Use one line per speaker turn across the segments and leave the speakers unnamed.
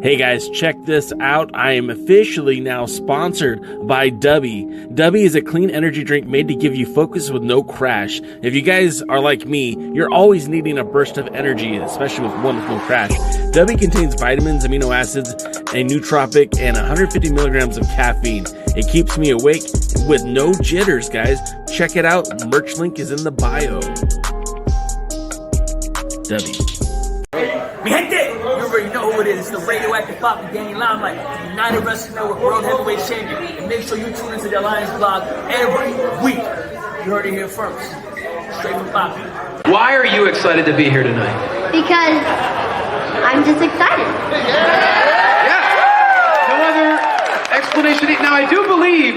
Hey guys, check this out. I am officially now sponsored by Dubby. Dubby is a clean energy drink made to give you focus with no crash. If you guys are like me, you're always needing a burst of energy, especially with one with no crash. Dubby contains vitamins, amino acids, a nootropic, and 150 milligrams of caffeine. It keeps me awake with no jitters, guys. Check it out. Merch link is in the bio. Dubby.
Mi gente, you already know who it is. It's the radioactive Papi Danny Limelight, the United Wrestling Network World Heavyweight Champion. And make sure you tune into the Alliance blog every week. You heard it here first. Straight from Papi.
Why are you excited to be here tonight?
Because I'm just excited.
Yeah. No other explanation. Now, I do believe,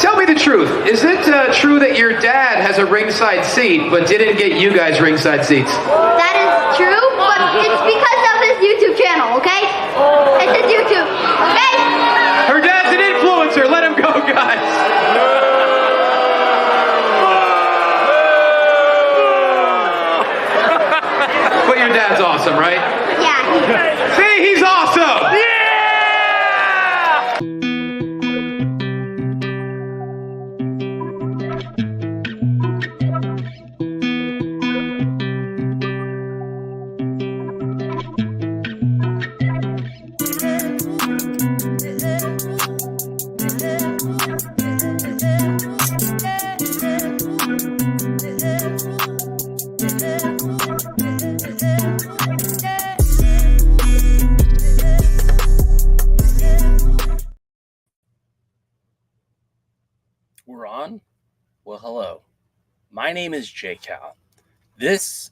tell me the truth. Is it true that your dad has a ringside seat, but didn't get you guys ringside seats?
That is true, but it's because of his YouTube channel, okay? It's his YouTube, okay?
Her dad's an influencer. Let him go, guys. But your dad's awesome, right?
Yeah.
See, he's awesome. Yeah!
We're on? Well, hello. My name is J-Cal. This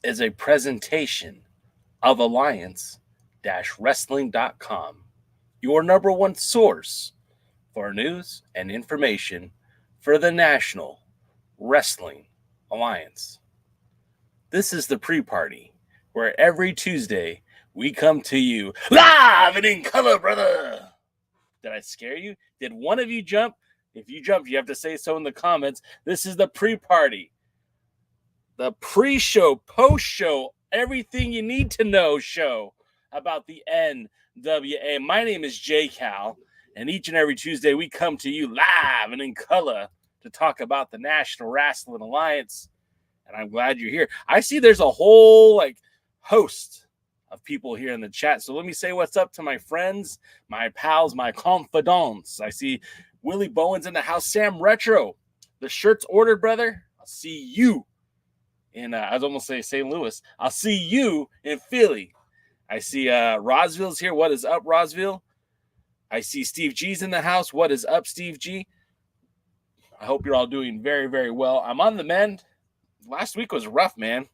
is a presentation of Alliance-Wrestling.com, your number one source for news and information for the National Wrestling Alliance. This is the pre-party, where every Tuesday we come to you live and in color, brother. Did I scare you? Did one of you jump? If you jumped, you have to say so in the comments. This is the pre-party, the pre-show, post-show, everything you need to know show about the NWA. My name is J-Cal, and each and every Tuesday we come to you live and in color to talk about the National Wrestling Alliance, and I'm glad you're here. I see there's a whole host of people here in the chat, so let me say what's up to my friends, my pals, my confidants. I see Willie Bowen's in the house. Sam Retro, the shirt's ordered, brother. I'll see you in, I was almost say St. Louis. I'll see you in Philly. I see Rosville's here. What is up, Rosville? I see Steve G's in the house. What is up, Steve G? I hope you're all doing very, very well. I'm on the mend. Last week was rough, man.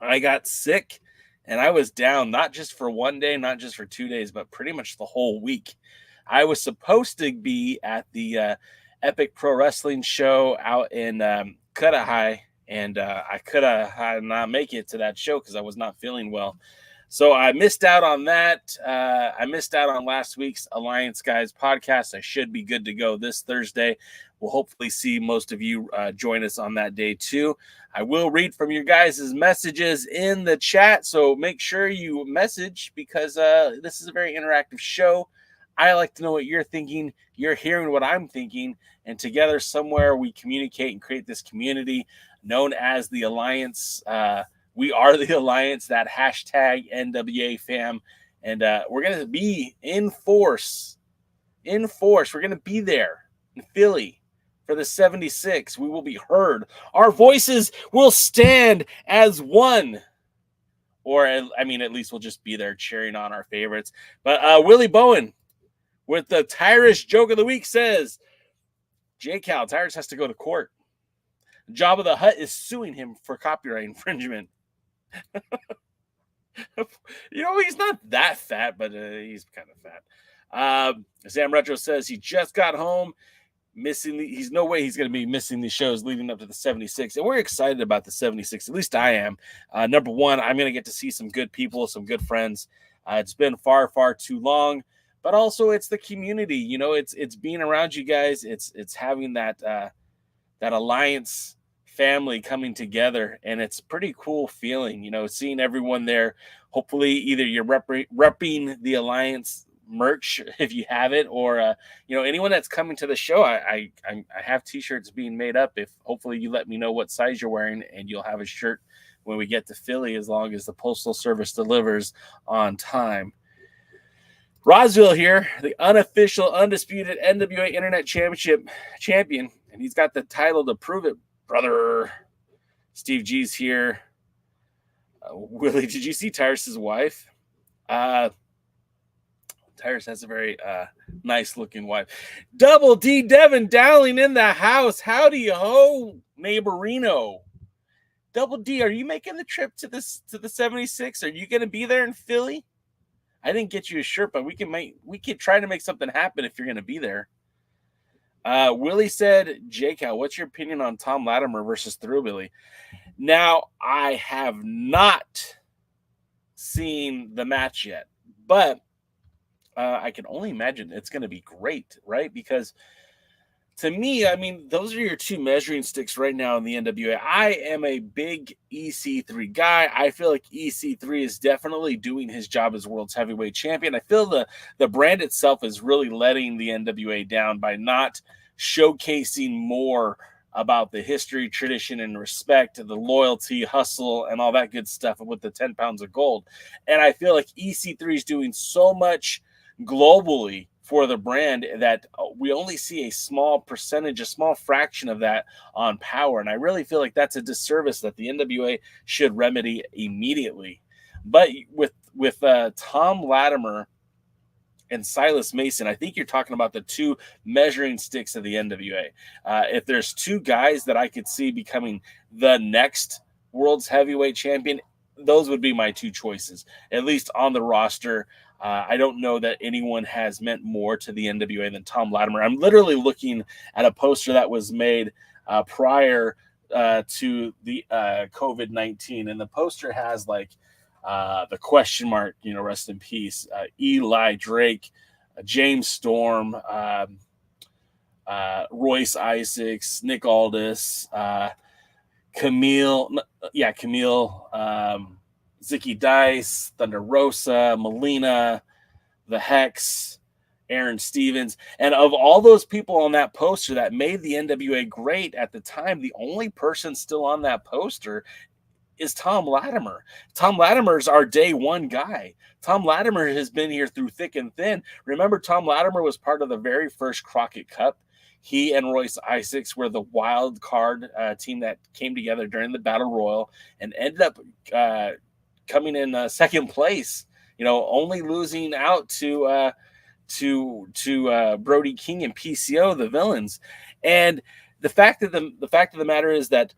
I got sick, and I was down, not just for one day, not just for 2 days, but pretty much the whole week. I was supposed to be at the Epic Pro Wrestling show out in Cudahy, and I could not make it to that show because I was not feeling well. So I missed out on that. I missed out on last week's Alliance Guys podcast. I should be good to go this Thursday. We'll hopefully see most of you join us on that day too. I will read from your guys' messages in the chat, so make sure you message because this is a very interactive show. I like to know what you're thinking. You're hearing what I'm thinking. And together somewhere we communicate and create this community known as the Alliance. We are the Alliance, that hashtag NWA fam. And we're going to be in force. We're going to be there in Philly for the 76. We will be heard. Our voices will stand as one. Or, I mean, at least we'll just be there cheering on our favorites. But Willie Bowen, with the Tyrus joke of the week, says, J-Cal, Tyrus has to go to court. Jabba the Hutt is suing him for copyright infringement. He's not that fat, but he's kind of fat. Sam Retro says he just got home. He's no way he's going to be missing these shows leading up to the 76. And we're excited about the 76. At least I am. Number one, I'm going to get to see some good people, some good friends. It's been far, far too long. But also it's the community, it's being around you guys. It's having that Alliance family coming together, and it's a pretty cool feeling, seeing everyone there. Hopefully either you're repping the Alliance merch if you have it, or anyone that's coming to the show. I have t-shirts being made up. If hopefully you let me know what size you're wearing, and you'll have a shirt when we get to Philly, as long as the postal service delivers on time. Roswell here, the unofficial, undisputed NWA Internet Championship champion, and he's got the title to prove it, brother. Steve G's here. Willie, did you see Tyrus's wife? Tyrus has a very nice-looking wife. Double D Devin Dowling in the house. Howdy ho, neighborino. Double D, are you making the trip to the 76? Are you going to be there in Philly? I didn't get you a shirt, but we could try to make something happen if you're going to be there. Willie said, Jake, what's your opinion on Tom Latimer versus Thrillbilly? Now, I have not seen the match yet, but I can only imagine it's going to be great, right? Because to me, I mean, those are your two measuring sticks right now in the NWA. I am a big EC3 guy. I feel like EC3 is definitely doing his job as world's heavyweight champion. I feel the brand itself is really letting the NWA down by not showcasing more about the history, tradition, and respect, the loyalty, hustle, and all that good stuff with the 10 pounds of gold. And I feel like EC3 is doing so much globally for the brand that we only see a small percentage, a small fraction of that on Power. And I really feel like that's a disservice that the NWA should remedy immediately. But with Tom Latimer and Silas Mason, I think you're talking about the two measuring sticks of the NWA. If there's two guys that I could see becoming the next world's heavyweight champion, those would be my two choices, at least on the roster. I don't know that anyone has meant more to the NWA than Tom Latimer. I'm literally looking at a poster that was made prior to the COVID-19, and the poster has like the question mark, rest in peace, Eli Drake, James Storm, Royce Isaacs, Nick Aldis, Camille, Zicky Dice, Thunder Rosa, Melina, the Hex, Aaron Stevens. And of all those people on that poster that made the NWA great at the time, the only person still on that poster is Tom Latimer. Tom Latimer's our day one guy. Tom Latimer has been here through thick and thin. Remember, Tom Latimer was part of the very first Crockett Cup. He and Royce Isaacs were the wild card team that came together during the Battle Royal and ended up coming in second place, only losing out to Brody King and PCO, the villains. And the fact of the matter is that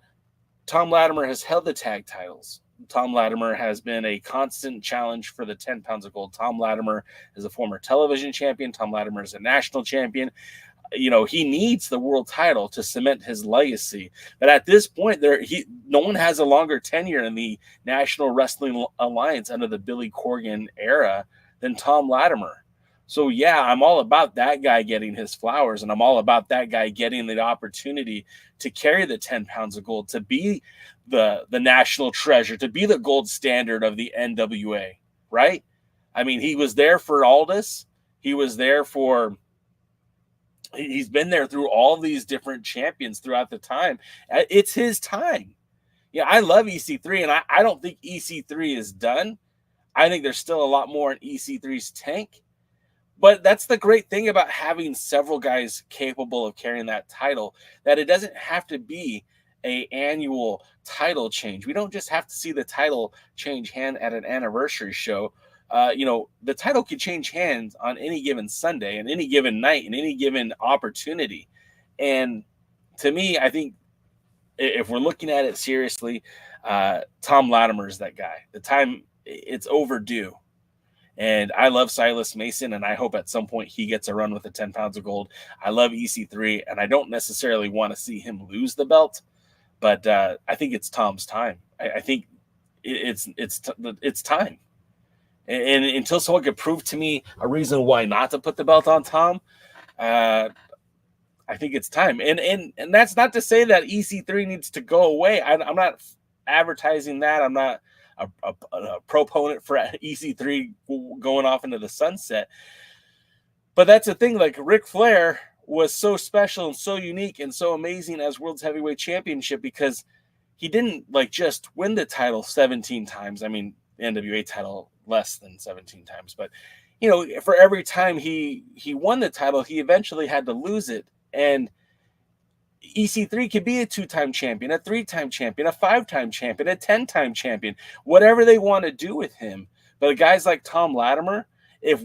Tom Latimer has held the tag titles. Tom Latimer has been a constant challenge for the 10 pounds of gold. Tom Latimer is a former television champion. Tom Latimer is a national champion. He needs the world title to cement his legacy. But at this point, no one has a longer tenure in the National Wrestling Alliance under the Billy Corgan era than Tom Latimer. So, yeah, I'm all about that guy getting his flowers, and I'm all about that guy getting the opportunity to carry the 10 pounds of gold, to be the national treasure, to be the gold standard of the NWA, right? I mean, he was there for Aldis. He was there for... He's been there through all these different champions throughout the time. It's his time. Yeah, I love EC3, and I don't think EC3 is done. I think there's still a lot more in EC3's tank. But that's the great thing about having several guys capable of carrying that title, that it doesn't have to be an annual title change. We don't just have to see the title change hand at an anniversary show. The title could change hands on any given Sunday and any given night and any given opportunity. And to me, I think if we're looking at it seriously, Tom Latimer is that guy. The time, it's overdue. And I love Silas Mason, and I hope at some point he gets a run with the 10 pounds of gold. I love EC3, and I don't necessarily want to see him lose the belt, but I think it's Tom's time. I think it's time. And until someone could prove to me a reason why not to put the belt on Tom, I I think it's time. And that's not to say that EC3 needs to go away. I'm not advertising that. I'm not a proponent for EC3 going off into the sunset. But that's the thing. Like, Ric Flair was so special and so unique and so amazing as World's Heavyweight Championship because he didn't like just win the title 17 times. I mean, the NWA title less than 17 times, but you know, for every time he won the title, he eventually had to lose it. And EC3 could be a 2-time champion, a 3-time champion, a 5-time champion, a 10-time champion, whatever they want to do with him. But guys like Tom Latimer, if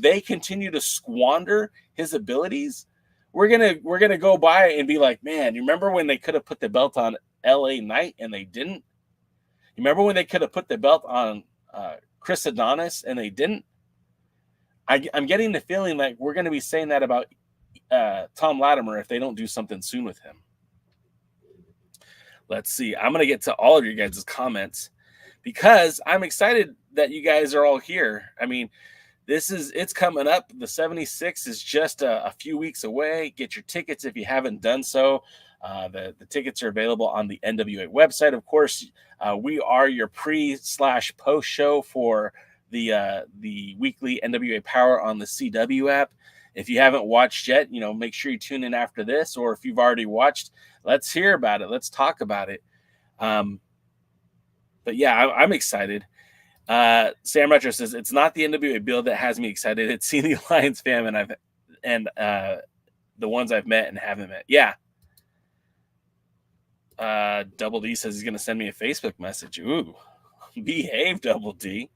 they continue to squander his abilities, we're gonna go by and be like, man, you remember when they could have put the belt on LA Knight and they didn't? You remember when they could have put the belt on Chris Adonis and they didn't? I'm getting the feeling like we're going to be saying that about Tom Latimer if they don't do something soon with him. Let's see. I'm going to get to all of your guys' comments because I'm excited that you guys are all here. I mean, it's coming up. The 76 is just a few weeks away. Get your tickets if you haven't done so. The tickets are available on the NWA website. Of course, we are your pre/post show for the weekly NWA Power on the CW app. If you haven't watched yet, make sure you tune in after this, or if you've already watched, let's hear about it. Let's talk about it. But yeah, I'm excited. Sam Retro says it's not the NWA build that has me excited. It's seeing the Alliance fam and the ones I've met and haven't met. Yeah. Double D says he's going to send me a Facebook message. Ooh, behave, Double D.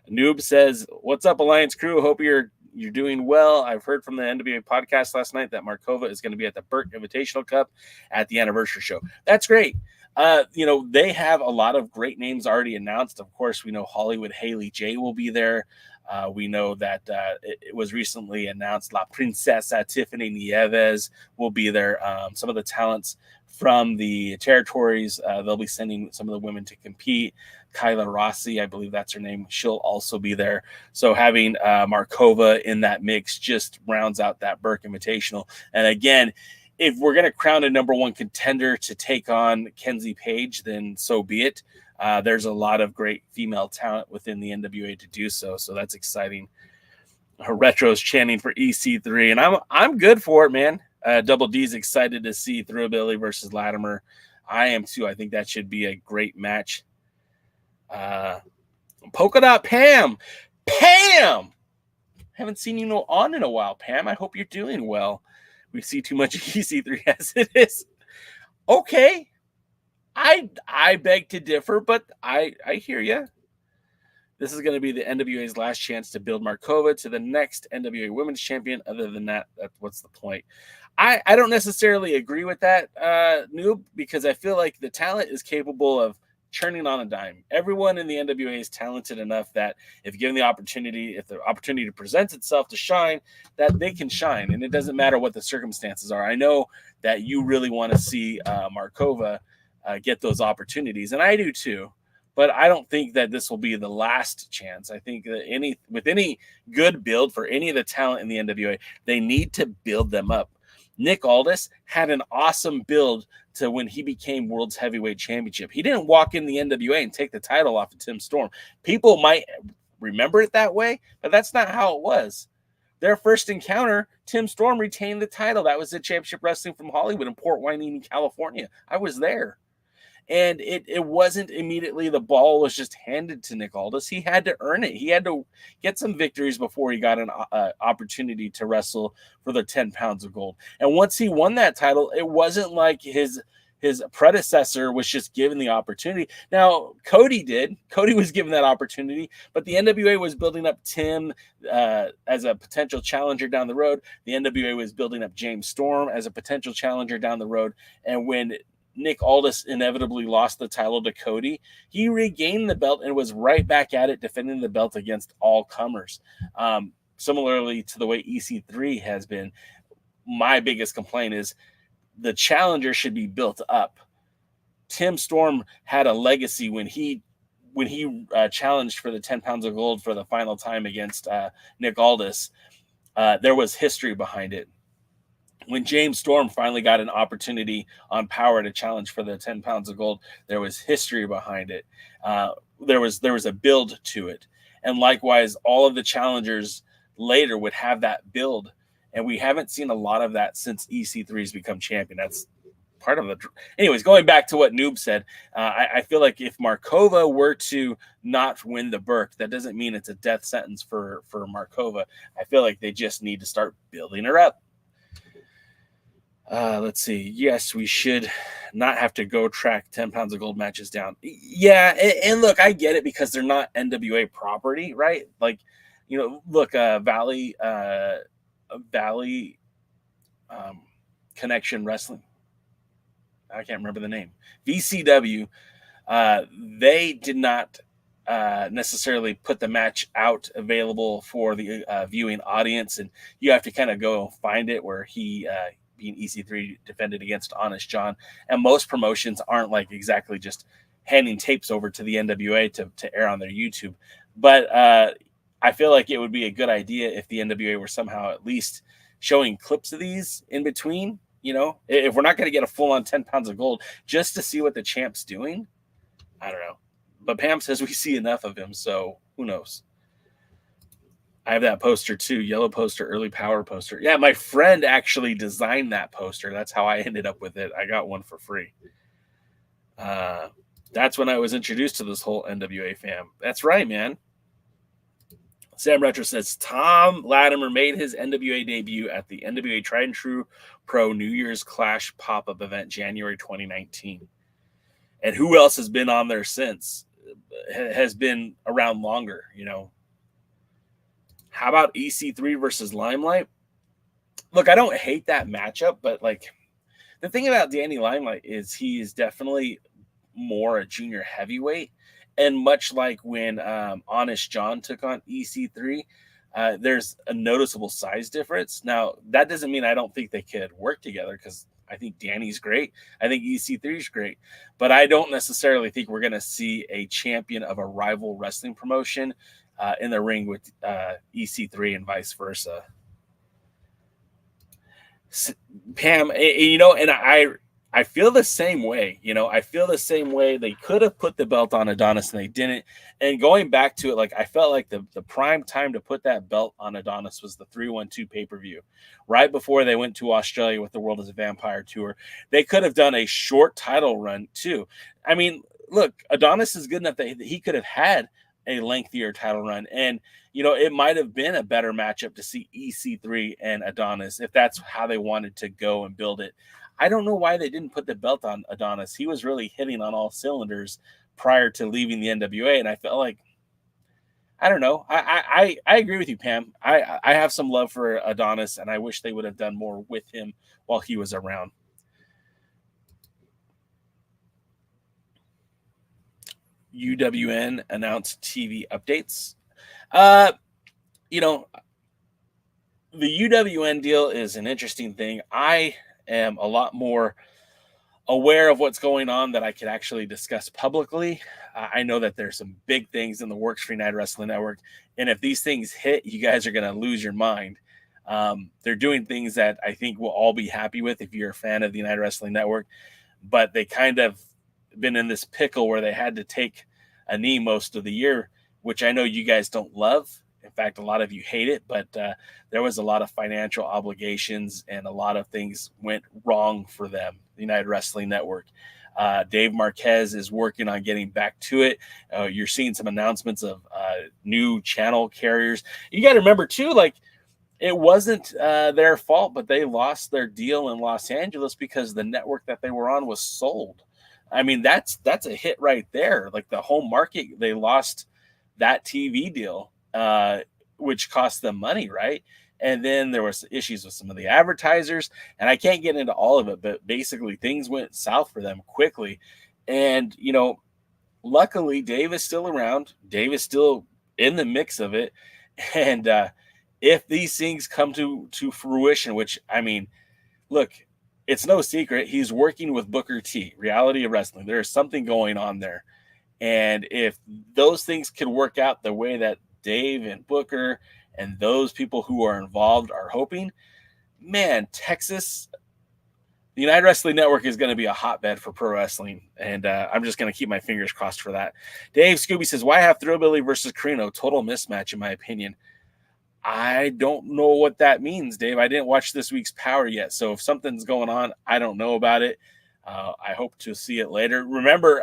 Noob says, "What's up, Alliance crew? Hope you're doing well. I've heard from the NWA podcast last night that Markova is going to be at the Burke Invitational Cup at the anniversary show. That's great. They have a lot of great names already announced. Of course, we know Hollywood Haley J will be there. We know that it was recently announced La Princesa Tiffany Nieves will be there. Some of the talents from the territories, they'll be sending some of the women to compete. Kyla Rossi, I believe that's her name. She'll also be there. So having Markova in that mix just rounds out that Burke Invitational. And again, if we're going to crown a number one contender to take on Kenzie Page, then so be it. There's a lot of great female talent within the NWA to do so. So that's exciting. Retro's chanting for EC3, and I'm good for it, man. Double D's excited to see Thrillbilly versus Latimer. I am too. I think that should be a great match. Polka Dot Pam. Haven't seen you on in a while, Pam. I hope you're doing well. We see too much EC3 as it is. Okay. I beg to differ, but I hear you. This is going to be the NWA's last chance to build Markova to the next NWA Women's Champion. Other than that, what's the point? I don't necessarily agree with that, Noob, because I feel like the talent is capable of churning on a dime. Everyone in the NWA is talented enough that if given the opportunity, if the opportunity presents itself to shine, that they can shine. And it doesn't matter what the circumstances are. I know that you really want to see Markova get those opportunities, and I do too. But I don't think that this will be the last chance. I think that with any good build for any of the talent in the NWA, they need to build them up. Nick Aldis had an awesome build to when he became World's Heavyweight Championship. He didn't walk in the NWA and take the title off of Tim Storm. People might remember it that way, but that's not how it was. Their first encounter, Tim Storm retained the title. That was at Championship Wrestling from Hollywood in Port Wine, California. I was there. And it wasn't immediately the ball was just handed to Nick Aldis. He had to earn it. He had to get some victories before he got an opportunity to wrestle for the 10 pounds of gold. And once he won that title, it wasn't like his predecessor was just given the opportunity. Now, Cody did. Cody was given that opportunity, but the NWA was building up Tim as a potential challenger down the road. The NWA was building up James Storm as a potential challenger down the road. And when Nick Aldis inevitably lost the title to Cody, he regained the belt and was right back at it, defending the belt against all comers. Similarly to the way EC3 has been, my biggest complaint is the challenger should be built up. Tim Storm had a legacy when he challenged for the 10 pounds of gold for the final time against Nick Aldis. There was history behind it. when James Storm finally got an opportunity on Power to challenge for the 10 pounds of gold, there was history behind it. There was a build to it. And likewise, all of the challengers later would have that build. And we haven't seen a lot of that since EC3's become champion. That's part of the. Anyways, going back to what Noob said, I feel like if Markova were to not win the Burke, that doesn't mean it's a death sentence for Markova. I feel like they just need to start building her up. Let's see. Yes, we should not have to go track 10 pounds of gold matches down. Yeah, and look, I get it because they're not NWA property, right? Like, you know, look, Valley Connection Wrestling. I can't remember the name. VCW. They did not necessarily put the match out available for the viewing audience, and you have to kind of go find it where he. Being EC3 defended against Honest John, and most promotions aren't like exactly just handing tapes over to the NWA to air on their YouTube. But I feel like it would be a good idea if the NWA were somehow at least showing clips of these in between. You know, if we're not going to get a full-on 10 pounds of gold just to see what the champ's doing, I don't know. But Pam says we see enough of him, so who knows? I have that poster too, yellow poster, early Power poster. Yeah, my friend actually designed that poster. That's how I ended up with it. I got one for free. That's when I was introduced to this whole NWA fam. That's right, man. Sam Retro says, Tom Latimer made his NWA debut at the NWA Tried and True Pro New Year's Clash pop-up event, January 2019. And who else has been on there since? Has been around longer, you know. How about EC3 versus Limelight? Look, I don't hate that matchup, but like the thing about Danny Limelight is he is definitely more a junior heavyweight. And much like when Honest John took on EC3, there's a noticeable size difference. Now, that doesn't mean I don't think they could work together because I think Danny's great. I think EC3 is great. But I don't necessarily think we're going to see a champion of a rival wrestling promotion in the ring with EC3 and vice versa. Pam, you know, and I feel the same way. You know, I feel the same way. They could have put the belt on Adonis and they didn't. And going back to it, like I felt like the prime time to put that belt on Adonis was the 312 pay-per-view, right before they went to Australia with the World as a Vampire tour. They could have done a short title run too. I mean, look, Adonis is good enough that he could have had a lengthier title run. And, you know, it might have been a better matchup to see EC3 and Adonis if that's how they wanted to go and build it. I don't know why they didn't put the belt on Adonis. He was really hitting on all cylinders prior to leaving the NWA. And I felt like, I don't know. I agree with you, Pam. I have some love for Adonis, and I wish they would have done more with him while he was around. UWN announced TV updates. You know, the UWN deal is an interesting thing. I am a lot more aware of what's going on that I could actually discuss publicly. I know that there's some big things in the works for United Wrestling Network. And if these things hit, you guys are going to lose your mind. They're doing things that I think we'll all be happy with if you're a fan of the United Wrestling Network. But they kind of been in this pickle where they had to take a knee most of the year, which I know you guys don't love. In fact, a lot of you hate it, but there was a lot of financial obligations and a lot of things went wrong for them, the United Wrestling Network. Dave Marquez is working on getting back to it. You're seeing some announcements of new channel carriers. You got to remember too, like it wasn't their fault, but they lost their deal in Los Angeles because the network that they were on was sold. I mean, that's a hit right there. Like the home market, they lost that TV deal, which cost them money, right? And then there was issues with some of the advertisers, and I can't get into all of it, but basically things went south for them quickly. And, you know, luckily Dave is still around. Dave is still in the mix of it. And if these things come to fruition, which, I mean, look, it's no secret, he's working with Booker T, Reality of Wrestling. There's something going on there. And if those things can work out the way that Dave and Booker and those people who are involved are hoping, man, Texas, the United Wrestling Network is going to be a hotbed for pro wrestling, and I'm just going to keep my fingers crossed for that. Dave Scooby says, why have Thrillbilly versus Carino? Total mismatch, in my opinion. I don't know what that means, Dave. I didn't watch this week's Power yet, so if something's going on, I don't know about it. I hope to see it later. Remember,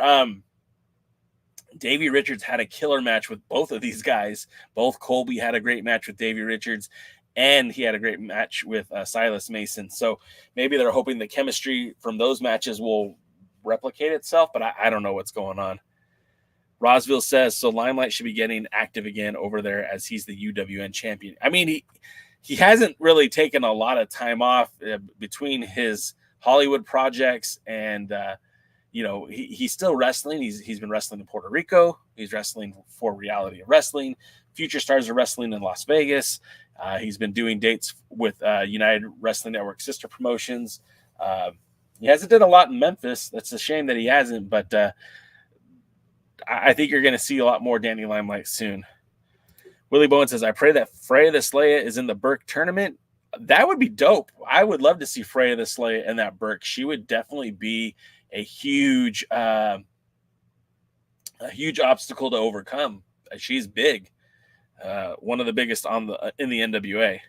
Davey Richards had a killer match with both of these guys. Both Colby had a great match with Davey Richards, and he had a great match with Silas Mason. So maybe they're hoping the chemistry from those matches will replicate itself, but I don't know what's going on. Rosville says, so Limelight should be getting active again over there as he's the UWN champion. I mean, he hasn't really taken a lot of time off between his Hollywood projects and, he's still wrestling. He's been wrestling in Puerto Rico. He's wrestling for Reality of Wrestling. Future Stars of Wrestling in Las Vegas. He's been doing dates with United Wrestling Network sister promotions. He hasn't done a lot in Memphis. That's a shame that he hasn't, but I think you're going to see a lot more Danny Limelight soon. Willie Bowen says, I pray that Freya the Slaya is in the Burke tournament. That would be dope. I would love to see Freya the Slaya in that Burke. She would definitely be a huge obstacle to overcome. She's big. One of the biggest in the NWA.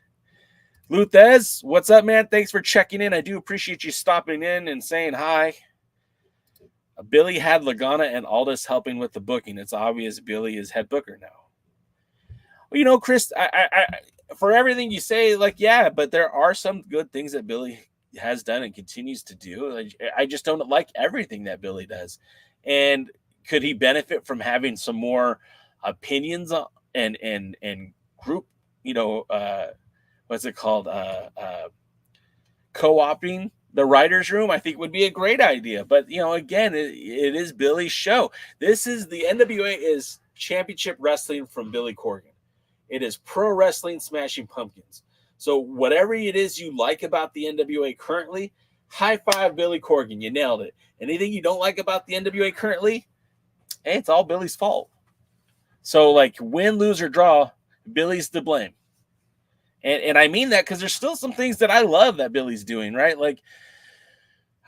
Luthez, what's up, man? Thanks for checking in. I do appreciate you stopping in and saying hi. Billy had Lagana and Aldis helping with the booking. It's obvious Billy is head booker now. Well, Chris, I for everything you say, yeah, but there are some good things that Billy has done and continues to do. I just don't like everything that Billy does. And could he benefit from having some more opinions and group, what's it called? Co-opting the writer's room, I think would be a great idea. But, again, it is Billy's show. This is the NWA is championship wrestling from Billy Corgan. It is pro wrestling smashing pumpkins. So whatever it is you like about the NWA currently, high five Billy Corgan. You nailed it. Anything you don't like about the NWA currently, hey, it's all Billy's fault. So win, lose, or draw, Billy's to blame. And I mean that because there's still some things that I love that Billy's doing, right?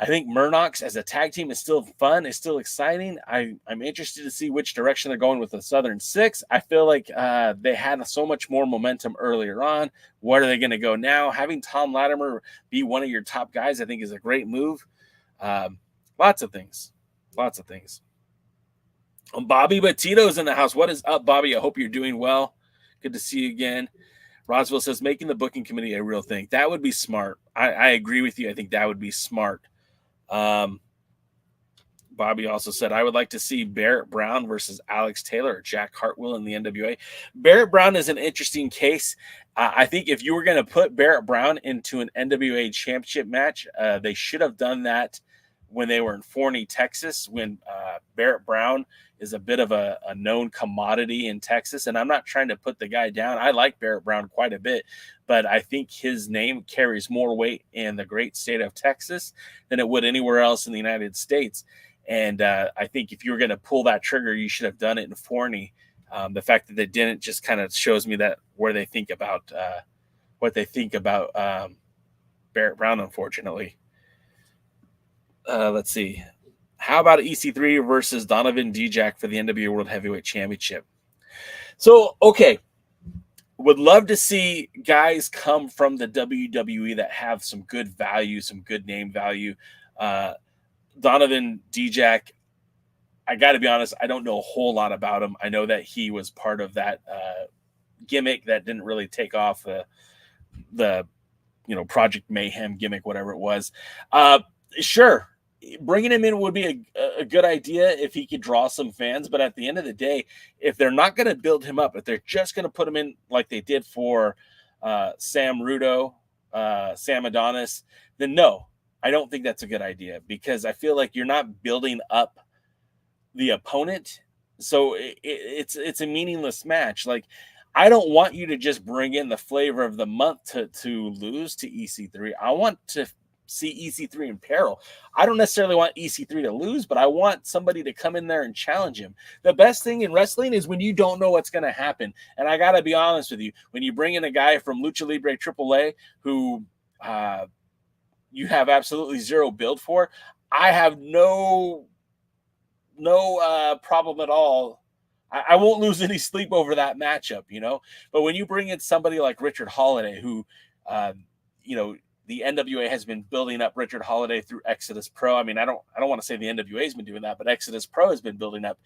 I think Murdoch's as a tag team is still fun. It's still exciting. I'm interested to see which direction they're going with the Southern Six. I feel like they had so much more momentum earlier on. What are they going to go now? Having THOM Latimer be one of your top guys, I think, is a great move. Lots of things. Bobby Batito's in the house. What is up, Bobby? I hope you're doing well. Good to see you again. Roswell says, making the booking committee a real thing. That would be smart. I agree with you. I think that would be smart. Bobby also said, I would like to see Barrett Brown versus Alex Taylor or Jack Hartwell in the NWA. Barrett Brown is an interesting case. I think if you were going to put Barrett Brown into an NWA championship match, they should have done that when they were in Forney, Texas, when Barrett Brown is a bit of a known commodity in Texas. And I'm not trying to put the guy down. I like Barrett Brown quite a bit, but I think his name carries more weight in the great state of Texas than it would anywhere else in the United States. And I think if you were going to pull that trigger, you should have done it in Forney. The fact that they didn't just kind of shows me that where they think about what they think about Barrett Brown, unfortunately. Let's see. How about EC3 versus Donovan Dijak for the NWA World Heavyweight Championship? So, okay. Would love to see guys come from the WWE that have some good value, some good name value. Donovan Dijak, I got to be honest, I don't know a whole lot about him. I know that he was part of that gimmick that didn't really take off, the Project Mayhem gimmick, whatever it was. Sure. Bringing him in would be a good idea if he could draw some fans. But at the end of the day, if they're not going to build him up, if they're just going to put him in like they did for Sam Rudo, Sam Adonis, then no, I don't think that's a good idea because I feel like you're not building up the opponent. So it's a meaningless match. I don't want you to just bring in the flavor of the month to lose to EC3. I want to see EC3 in peril. I don't necessarily want EC3 to lose, but I want somebody to come in there and challenge him. The best thing in wrestling is when you don't know what's going to happen. And I got to be honest with you, when you bring in a guy from Lucha Libre AAA who you have absolutely zero build for. I have no problem at all. I won't lose any sleep over that matchup, you know. But when you bring in somebody like Richard Holiday, who, you know, the NWA has been building up Richard Holiday through Exodus Pro. I mean, I don't want to say the NWA has been doing that, but Exodus Pro has been building up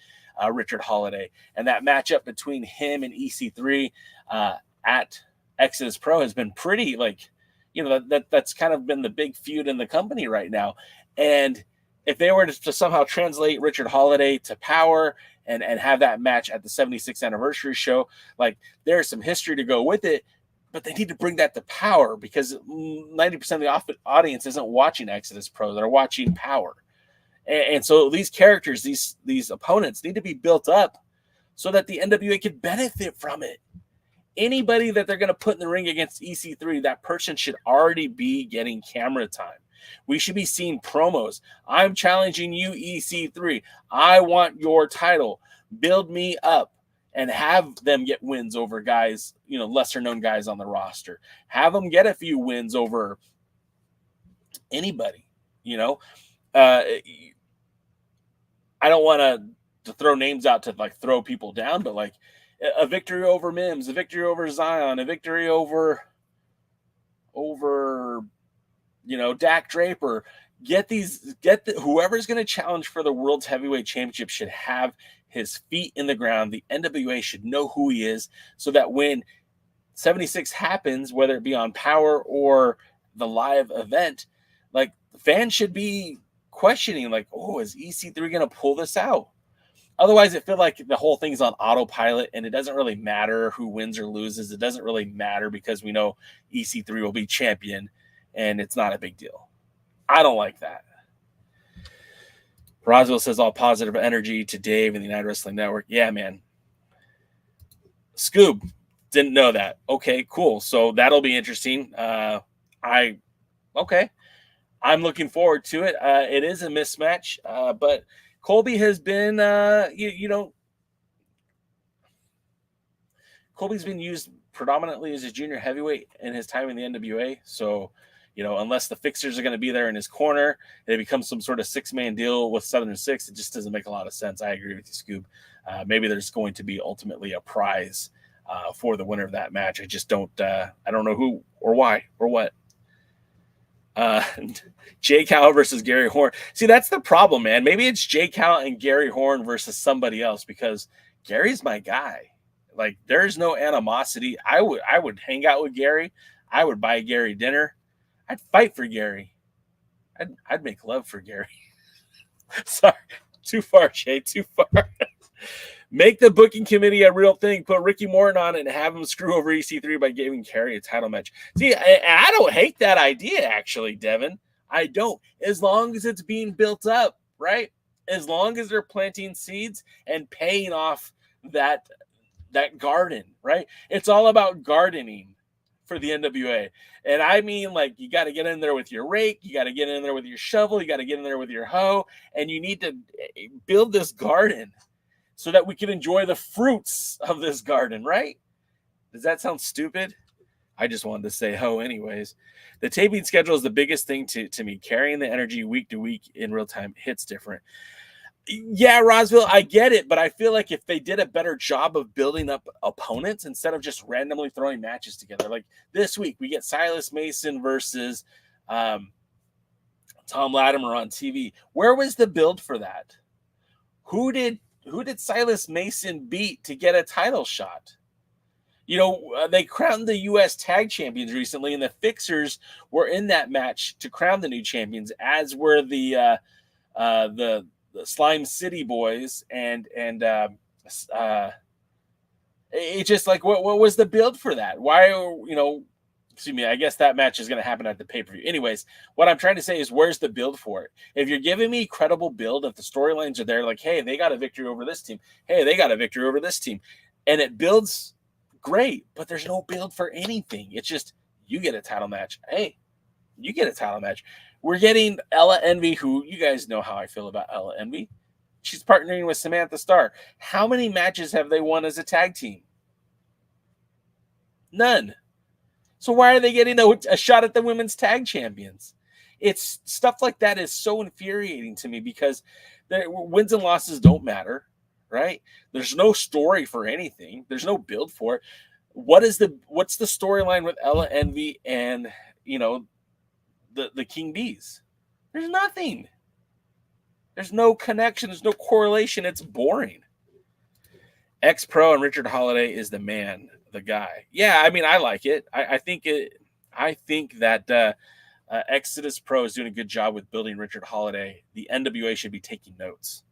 Richard Holiday, and that matchup between him and EC3 at Exodus Pro has been pretty, like, you know, that's kind of been the big feud in the company right now. And if they were to somehow translate Richard Holiday to Power and have that match at the 76th anniversary show, like, there's some history to go with it, but they need to bring that to Power, because 90% of the audience isn't watching Exodus Pro. They're watching Power. And so these characters, these opponents need to be built up so that the NWA could benefit from it. Anybody that they're going to put in the ring against EC3, that person should already be getting camera time. We should be seeing promos. I'm challenging you, EC3. I want your title. Build me up and have them get wins over guys, you know, lesser known guys on the roster. Have them get a few wins over anybody, you know. I don't want to throw names out to, like, throw people down, but, like, a victory over Mims, a victory over Zion, a victory over you know, Dak Draper. Whoever's going to challenge for the World's Heavyweight Championship should have his feet in the ground. The NWA should know who he is, so that when 76 happens, whether it be on Power or the live event, like, fans should be questioning, like, oh, is EC3 going to pull this out? Otherwise, it feels like the whole thing's on autopilot, and it doesn't really matter who wins or loses. It doesn't really matter, because we know EC3 will be champion, and it's not a big deal. I don't like that. Roswell says all positive energy to Dave and the United Wrestling Network. Yeah, man. Scoob, didn't know that. Okay, cool. So that'll be interesting. Okay. I'm looking forward to it. It is a mismatch, but Colby has been, Colby's been used predominantly as a junior heavyweight in his time in the NWA. So, you know, unless the fixers are going to be there in his corner, it becomes some sort of six-man deal with Southern Six. It just doesn't make a lot of sense. I agree with you, Scoob. Maybe there's going to be ultimately a prize for the winner of that match. I just don't, I don't know who or why or what. Jay Cal versus Gary Horn. See, that's the problem, man. Maybe it's Jay Cal and Gary Horn versus somebody else, because Gary's my guy. Like, there's no animosity. I would hang out with Gary. I would buy Gary dinner. I'd fight for Gary. I'd make love for Gary. Sorry, too far, Jay, too far. Make the booking committee a real thing. Put Ricky Morton on it and have him screw over EC3 by giving Kerry a title match. See, I don't hate that idea, actually, Devin. I don't. As long as it's being built up, right? As long as they're planting seeds and paying off that garden, right? It's all about gardening for the NWA. And I mean, like, you got to get in there with your rake. You got to get in there with your shovel. You got to get in there with your hoe. And you need to build this garden so that we can enjoy the fruits of this garden, right? Does that sound stupid? I just wanted to say ho anyways. The taping schedule is the biggest thing to me. Carrying the energy week to week in real time hits different. Yeah, Roswell, I get it, but I feel like if they did a better job of building up opponents instead of just randomly throwing matches together. Like this week, we get Silas Mason versus Tom Latimer on TV. Where was the build for that? Who did Silas Mason beat to get a title shot? You know, they crowned the U.S. Tag Champions recently, and the Fixers were in that match to crown the new champions, as were the Slime City Boys, and it's just like, what was the build for that? Why, you know, excuse me, I guess that match is going to happen at the pay-per-view. Anyways, what I'm trying to say is, where's the build for it? If you're giving me credible build, if the storylines are there, like, hey, they got a victory over this team. Hey, they got a victory over this team. And it builds great, but there's no build for anything. It's just, you get a title match. Hey, you get a title match. We're getting Ella Envy, who you guys know how I feel about Ella Envy. She's partnering with Samantha Starr. How many matches have they won as a tag team? None. So why are they getting a shot at the women's tag champions? It's stuff like that is so infuriating to me because wins and losses don't matter, right? There's no story for anything. There's no build for it. What's the storyline with Ella Envy and the King Bees? There's nothing. There's no connection. There's no correlation. It's boring. X-Pro and Richard Holiday is the man, the guy. Yeah, I mean, I like it. I think that Exodus Pro is doing a good job with building Richard Holiday. The NWA should be taking notes.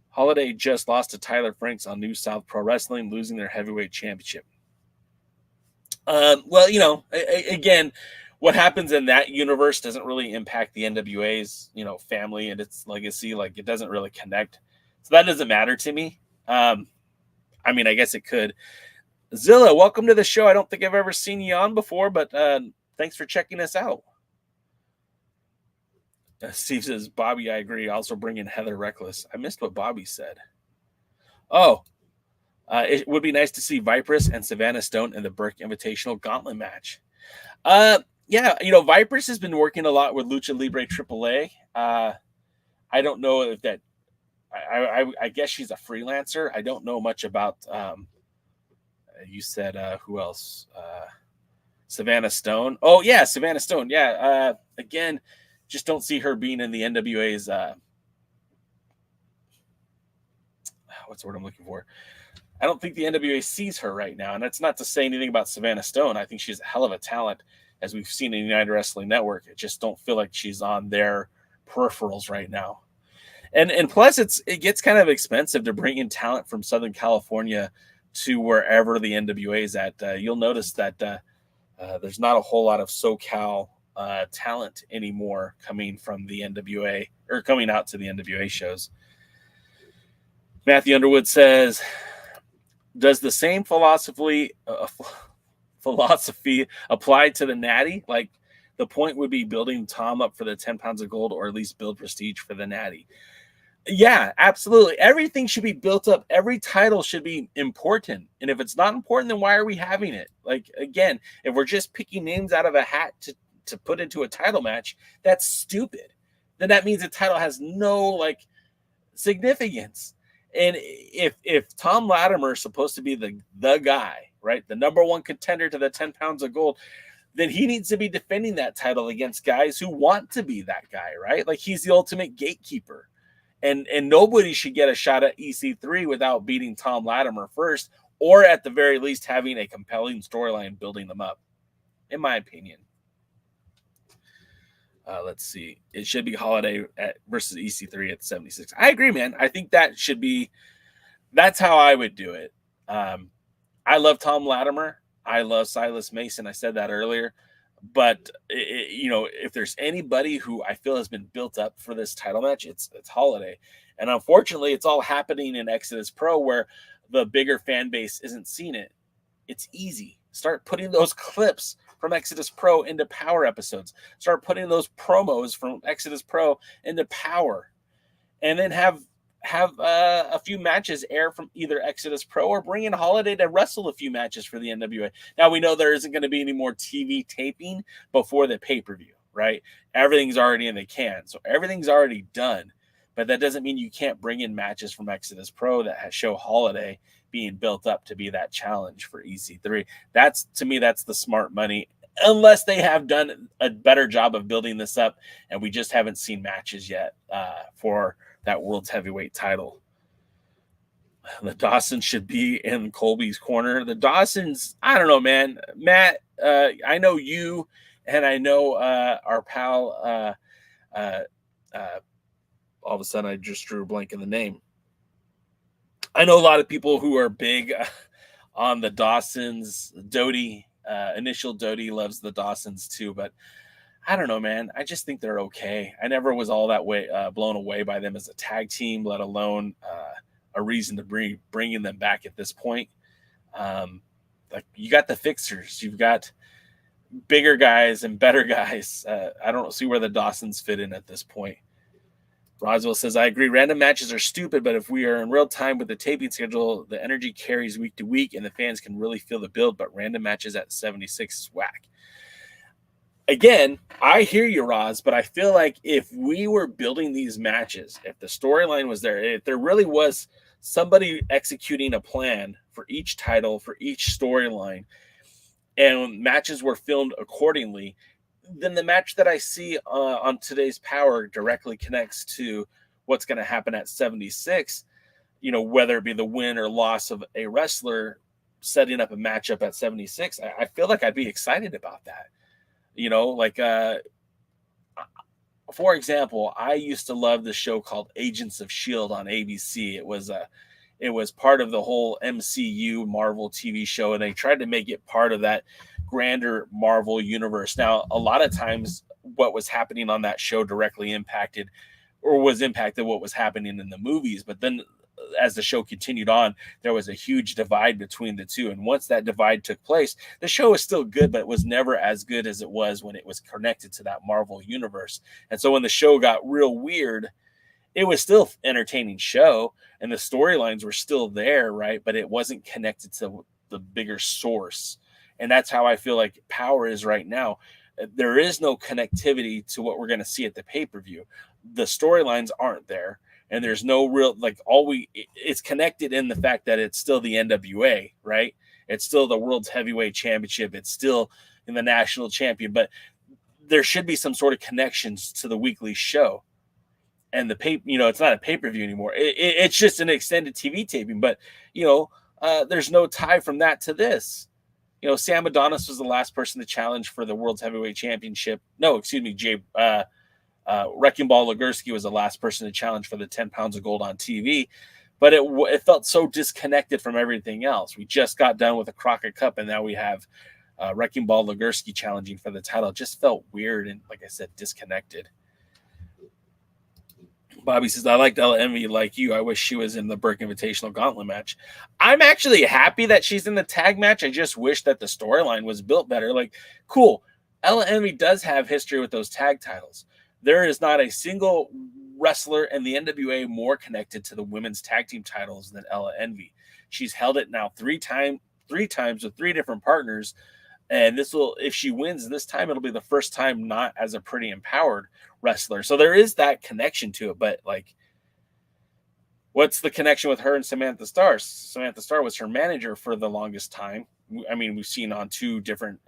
Holiday just lost to Tyler Franks on New South Pro Wrestling, losing their heavyweight championship. Well, again, what happens in that universe doesn't really impact the NWA's, family and its legacy. Like, it doesn't really connect. So that doesn't matter to me. I mean, I guess it could. Zilla, welcome to the show. I don't think I've ever seen you on before, but thanks for checking us out. Steve says, Bobby, I agree. Also bring in Heather Reckless. I missed what Bobby said. Oh, it would be nice to see Viperous and Savannah Stone in the Burke Invitational Gauntlet match. Yeah, Viperous has been working a lot with Lucha Libre AAA. I don't know if that. I guess she's a freelancer. I don't know much about. You said who else? Savannah Stone. Oh yeah, Savannah Stone. Yeah. Again, just don't see her being in the NWA's. What's the word I'm looking for? I don't think the NWA sees her right now, and that's not to say anything about Savannah Stone. I think she's a hell of a talent, as we've seen in United Wrestling Network. I just don't feel like she's on their peripherals right now. And plus, it gets kind of expensive to bring in talent from Southern California to wherever the NWA is at. You'll notice that there's not a whole lot of SoCal talent anymore coming from the NWA or coming out to the NWA shows. Matthew Underwood says, does the same philosophy apply to the Natty? Like, the point would be building Tom up for the 10 pounds of gold, or at least build prestige for the Natty. Yeah, absolutely. Everything should be built up. Every title should be important. And if it's not important, then why are we having it? Like, again, if we're just picking names out of a hat to put into a title match, that's stupid. Then that means the title has no significance. And if Tom Latimer is supposed to be the guy, right, the number one contender to the 10 pounds of gold, then he needs to be defending that title against guys who want to be that guy, right? Like, he's the ultimate gatekeeper. And nobody should get a shot at EC3 without beating Tom Latimer first, or at the very least having a compelling storyline building them up, in my opinion. Let's see. It should be Holiday versus EC3 at 76. I agree, man. I think that's how I would do it. I love Tom Latimer. I love Silas Mason. I said that earlier. But, if there's anybody who I feel has been built up for this title match, it's Holiday. And unfortunately, it's all happening in Exodus Pro where the bigger fan base isn't seeing it. It's easy. Start putting those clips from Exodus Pro into Power episodes. Start putting those promos from Exodus Pro into Power. And then have a few matches air from either Exodus Pro, or bring in Holiday to wrestle a few matches for the NWA. Now, we know there isn't going to be any more TV taping before the pay-per-view, right? Everything's already in the can, so everything's already done. But that doesn't mean you can't bring in matches from Exodus Pro that show Holiday being built up to be that challenge for EC3. To me, that's the smart money, unless they have done a better job of building this up, and we just haven't seen matches yet for that world's heavyweight title. The Dawsons should be in Colby's corner. The Dawsons, I don't know, man. Matt, I know you, and I know our pal. All of a sudden, I just drew a blank in the name. I know a lot of people who are big on the Dawsons. Doty, initial Doty loves the Dawsons too, but I don't know, man. I just think they're okay. I never was all that way blown away by them as a tag team, let alone a reason to bringing them back at this point. You got the fixers, you've got bigger guys and better guys. I don't see where the Dawsons fit in at this point. Roswell says, I agree. Random matches are stupid, but if we are in real time with the taping schedule, the energy carries week to week and the fans can really feel the build, but random matches at 76 is whack. Again, I hear you, Roz, but I feel like if we were building these matches, if the storyline was there, if there really was somebody executing a plan for each title, for each storyline, and matches were filmed accordingly, then the match that I see on today's Power directly connects to what's going to happen at 76, whether it be the win or loss of a wrestler setting up a matchup at 76. I feel like I'd be excited about that. For example, I used to love the show called Agents of S.H.I.E.L.D. on ABC. It was part of the whole MCU Marvel TV show, and they tried to make it part of that grander Marvel universe. Now, a lot of times what was happening on that show directly impacted what was happening in the movies. But then as the show continued on, there was a huge divide between the two. And once that divide took place, the show was still good, but it was never as good as it was when it was connected to that Marvel universe. And so when the show got real weird, it was still an entertaining show and the storylines were still there, right? But it wasn't connected to the bigger source. And that's how I feel like Power is right now. There is no connectivity to what we're going to see at the pay-per-view. The storylines aren't there. And there's no real, it's connected in the fact that it's still the NWA, right? It's still the World's Heavyweight Championship. It's still in the national champion, but there should be some sort of connections to the weekly show. And it's not a pay-per-view anymore. It's just an extended TV taping, but there's no tie from that to this. Sam Adonis was the last person to challenge for the World's Heavyweight Championship. No, excuse me, Wrecking Ball Legursky was the last person to challenge for the 10 pounds of gold on TV, but it felt so disconnected from everything else. We just got done with the Crockett Cup, and now we have Wrecking Ball Legursky challenging for the title. It just felt weird and, like I said, disconnected. Bobby says, I liked Ella Envy like you. I wish she was in the Burke Invitational Gauntlet match. I'm actually happy that she's in the tag match. I just wish that the storyline was built better. Cool. Ella Envy does have history with those tag titles. There is not a single wrestler in the NWA more connected to the women's tag team titles than Ella Envy. She's held it now three times with three different partners. And if she wins this time, it'll be the first time not as a pretty empowered wrestler. So there is that connection to it. But what's the connection with her and Samantha Starr? Samantha Starr was her manager for the longest time. I mean, we've seen on two different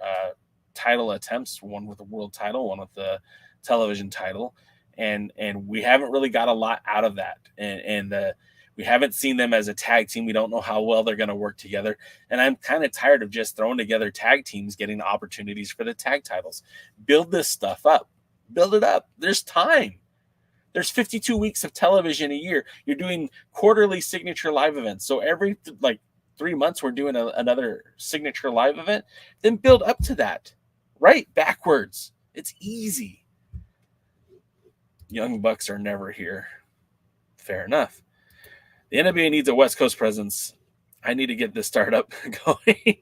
title attempts, one with the world title, one with the television title. And we haven't really got a lot out of that. And we haven't seen them as a tag team. We don't know how well they're going to work together. And I'm kind of tired of just throwing together tag teams, getting opportunities for the tag titles. Build this stuff up. Build it up. There's time. There's 52 weeks of television a year. You're doing quarterly signature live events. So every 3 months, we're doing another signature live event. Then build up to that. Right? Backwards. It's easy. Young Bucks are never here. Fair enough. The NWA needs a West Coast presence. I need to get this startup going.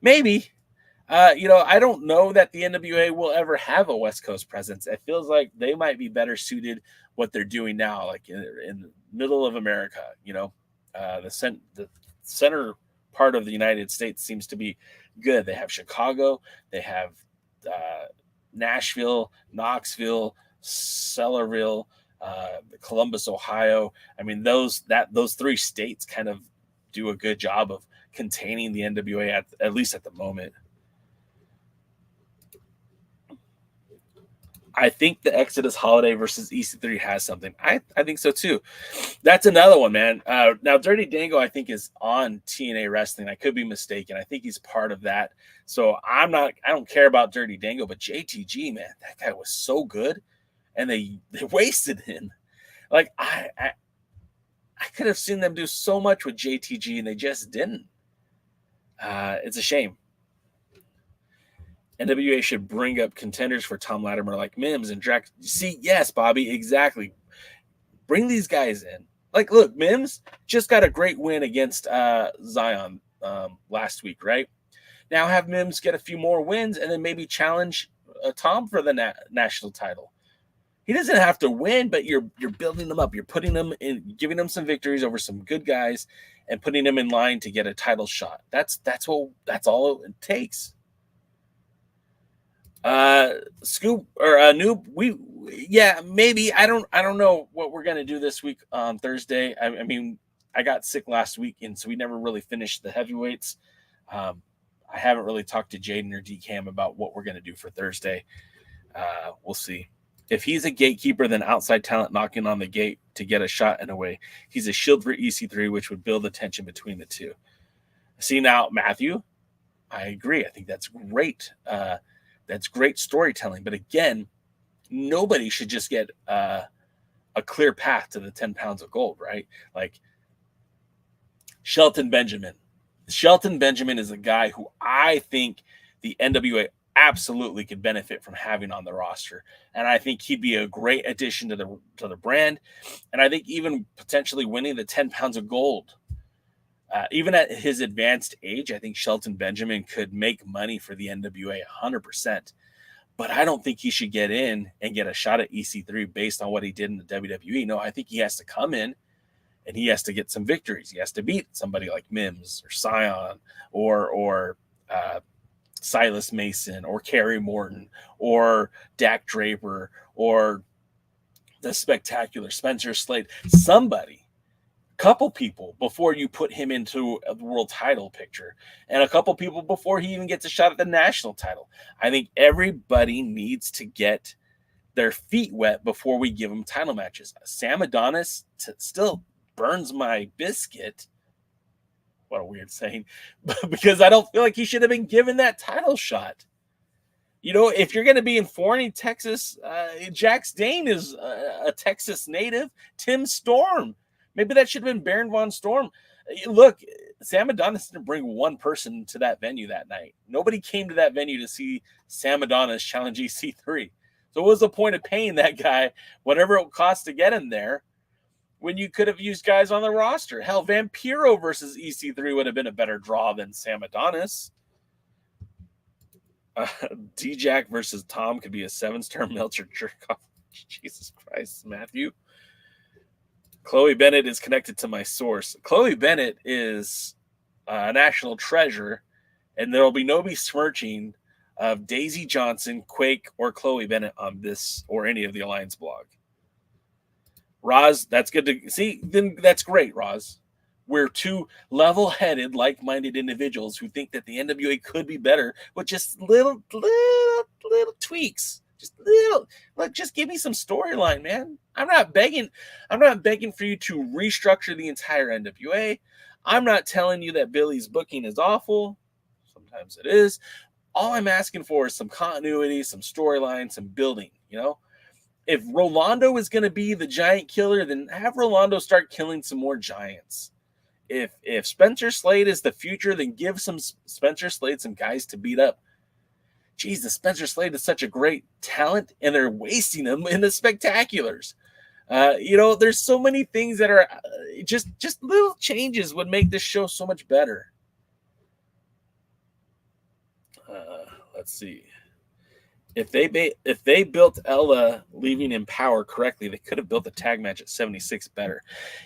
Maybe. I don't know that the NWA will ever have a West Coast presence. It feels like they might be better suited what they're doing now, in the middle of America. The center part of the United States seems to be good. They have Chicago. They have Nashville, Knoxville, Cellarville, Columbus, Ohio. I mean, those three states kind of do a good job of containing the NWA at least at the moment. I think the Exodus Holiday versus EC3 has something. I think so too. That's another one, man. Now Dirty Dango, I think, is on TNA Wrestling. I could be mistaken. I think he's part of that. So I don't care about Dirty Dango, but JTG, man, that guy was so good. And they wasted him. I could have seen them do so much with JTG, and they just didn't. It's a shame. NWA should bring up contenders for Tom Latimer like Mims and Drax. See, yes, Bobby, exactly. Bring these guys in. Look, Mims just got a great win against Zion last week, right? Now have Mims get a few more wins and then maybe challenge Tom for the national title. He doesn't have to win, but you're building them up. You're putting them in, giving them some victories over some good guys, and putting them in line to get a title shot. That's all it takes. Scoop or Noob, maybe I don't know what we're gonna do this week on Thursday. I mean, I got sick last week, and so we never really finished the heavyweights. I haven't really talked to Jaden or DCam about what we're gonna do for Thursday. We'll see. If he's a gatekeeper, then outside talent knocking on the gate to get a shot in a way. He's a shield for EC3, which would build the tension between the two. See now, Matthew, I agree. I think that's great. That's great storytelling. But again, nobody should just get a clear path to the 10 pounds of gold, right? Like Shelton Benjamin. Shelton Benjamin is a guy who I think the NWA absolutely could benefit from having on the roster, and I think he'd be a great addition to the brand. And I think even potentially winning the 10 pounds of gold, even at his advanced age, I think Shelton Benjamin could make money for the NWA 100%. But I don't think he should get in and get a shot at EC3 based on what he did in the WWE. No, I think he has to come in and he has to get some victories. He has to beat somebody like Mims or Scion or Silas Mason or Kerry Morton or Dak Draper or the spectacular Spencer Slade, somebody, couple people before you put him into a world title picture, and a couple people before he even gets a shot at the national title. I think everybody needs to get their feet wet before we give them title matches. Sam Adonis still burns my biscuit. What a weird saying, because I don't feel like he should have been given that title shot. You know, if you're going to be in Forney, Texas, Jax Dane is a Texas native. Tim Storm, maybe that should have been Baron Von Storm. Look, Sam Adonis didn't bring one person to that venue that night. Nobody came to that venue to see Sam Adonis challenge EC3. So what was the point of paying that guy whatever it cost to get him there, when you could have used guys on the roster? Hell, Vampiro versus EC3 would have been a better draw than Sam Adonis. D-Jack versus THOM could be a 7-star Meltzer jerk-off. Jesus Christ, Matthew. Chloe Bennett is connected to my source. Chloe Bennett is a national treasure, and there will be no besmirching of Daisy Johnson, Quake, or Chloe Bennett on this or any of the Alliance blog. Roz, that's good to see. Then that's great, Roz. We're two level-headed, like-minded individuals who think that the NWA could be better with just little tweaks. Just little, like, just give me some storyline, man. I'm not begging for you to restructure the entire NWA. I'm not telling you that Billy's booking is awful. Sometimes it is. All I'm asking for is some continuity, some storyline, some building, you know? If Rolando is going to be the giant killer, then have Rolando start killing some more giants. If Spencer Slade is the future, then give some Spencer Slade some guys to beat up. Jesus, Spencer Slade is such a great talent, and they're wasting him in the spectaculars. You know, there's so many things that are just little changes would make this show so much better. Let's see. If they built Ella leaving in Power correctly, they could have built the tag match at 76 better.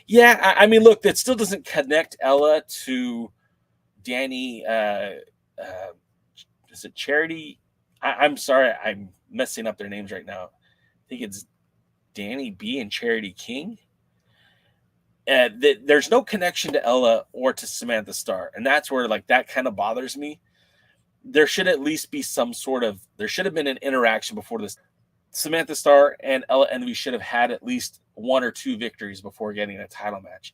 Yeah, I mean, look, that still doesn't connect Ella to Danny. Is it Charity? I'm sorry, I'm messing up their names right now. I think it's Danny B and Charity King. There's no connection to Ella or to Samantha Starr, and that's where, like, that kind of bothers me. There should at least be there should have been an interaction before this. Samantha Starr and Ella Envy should have had at least 1 or 2 victories before getting a title match.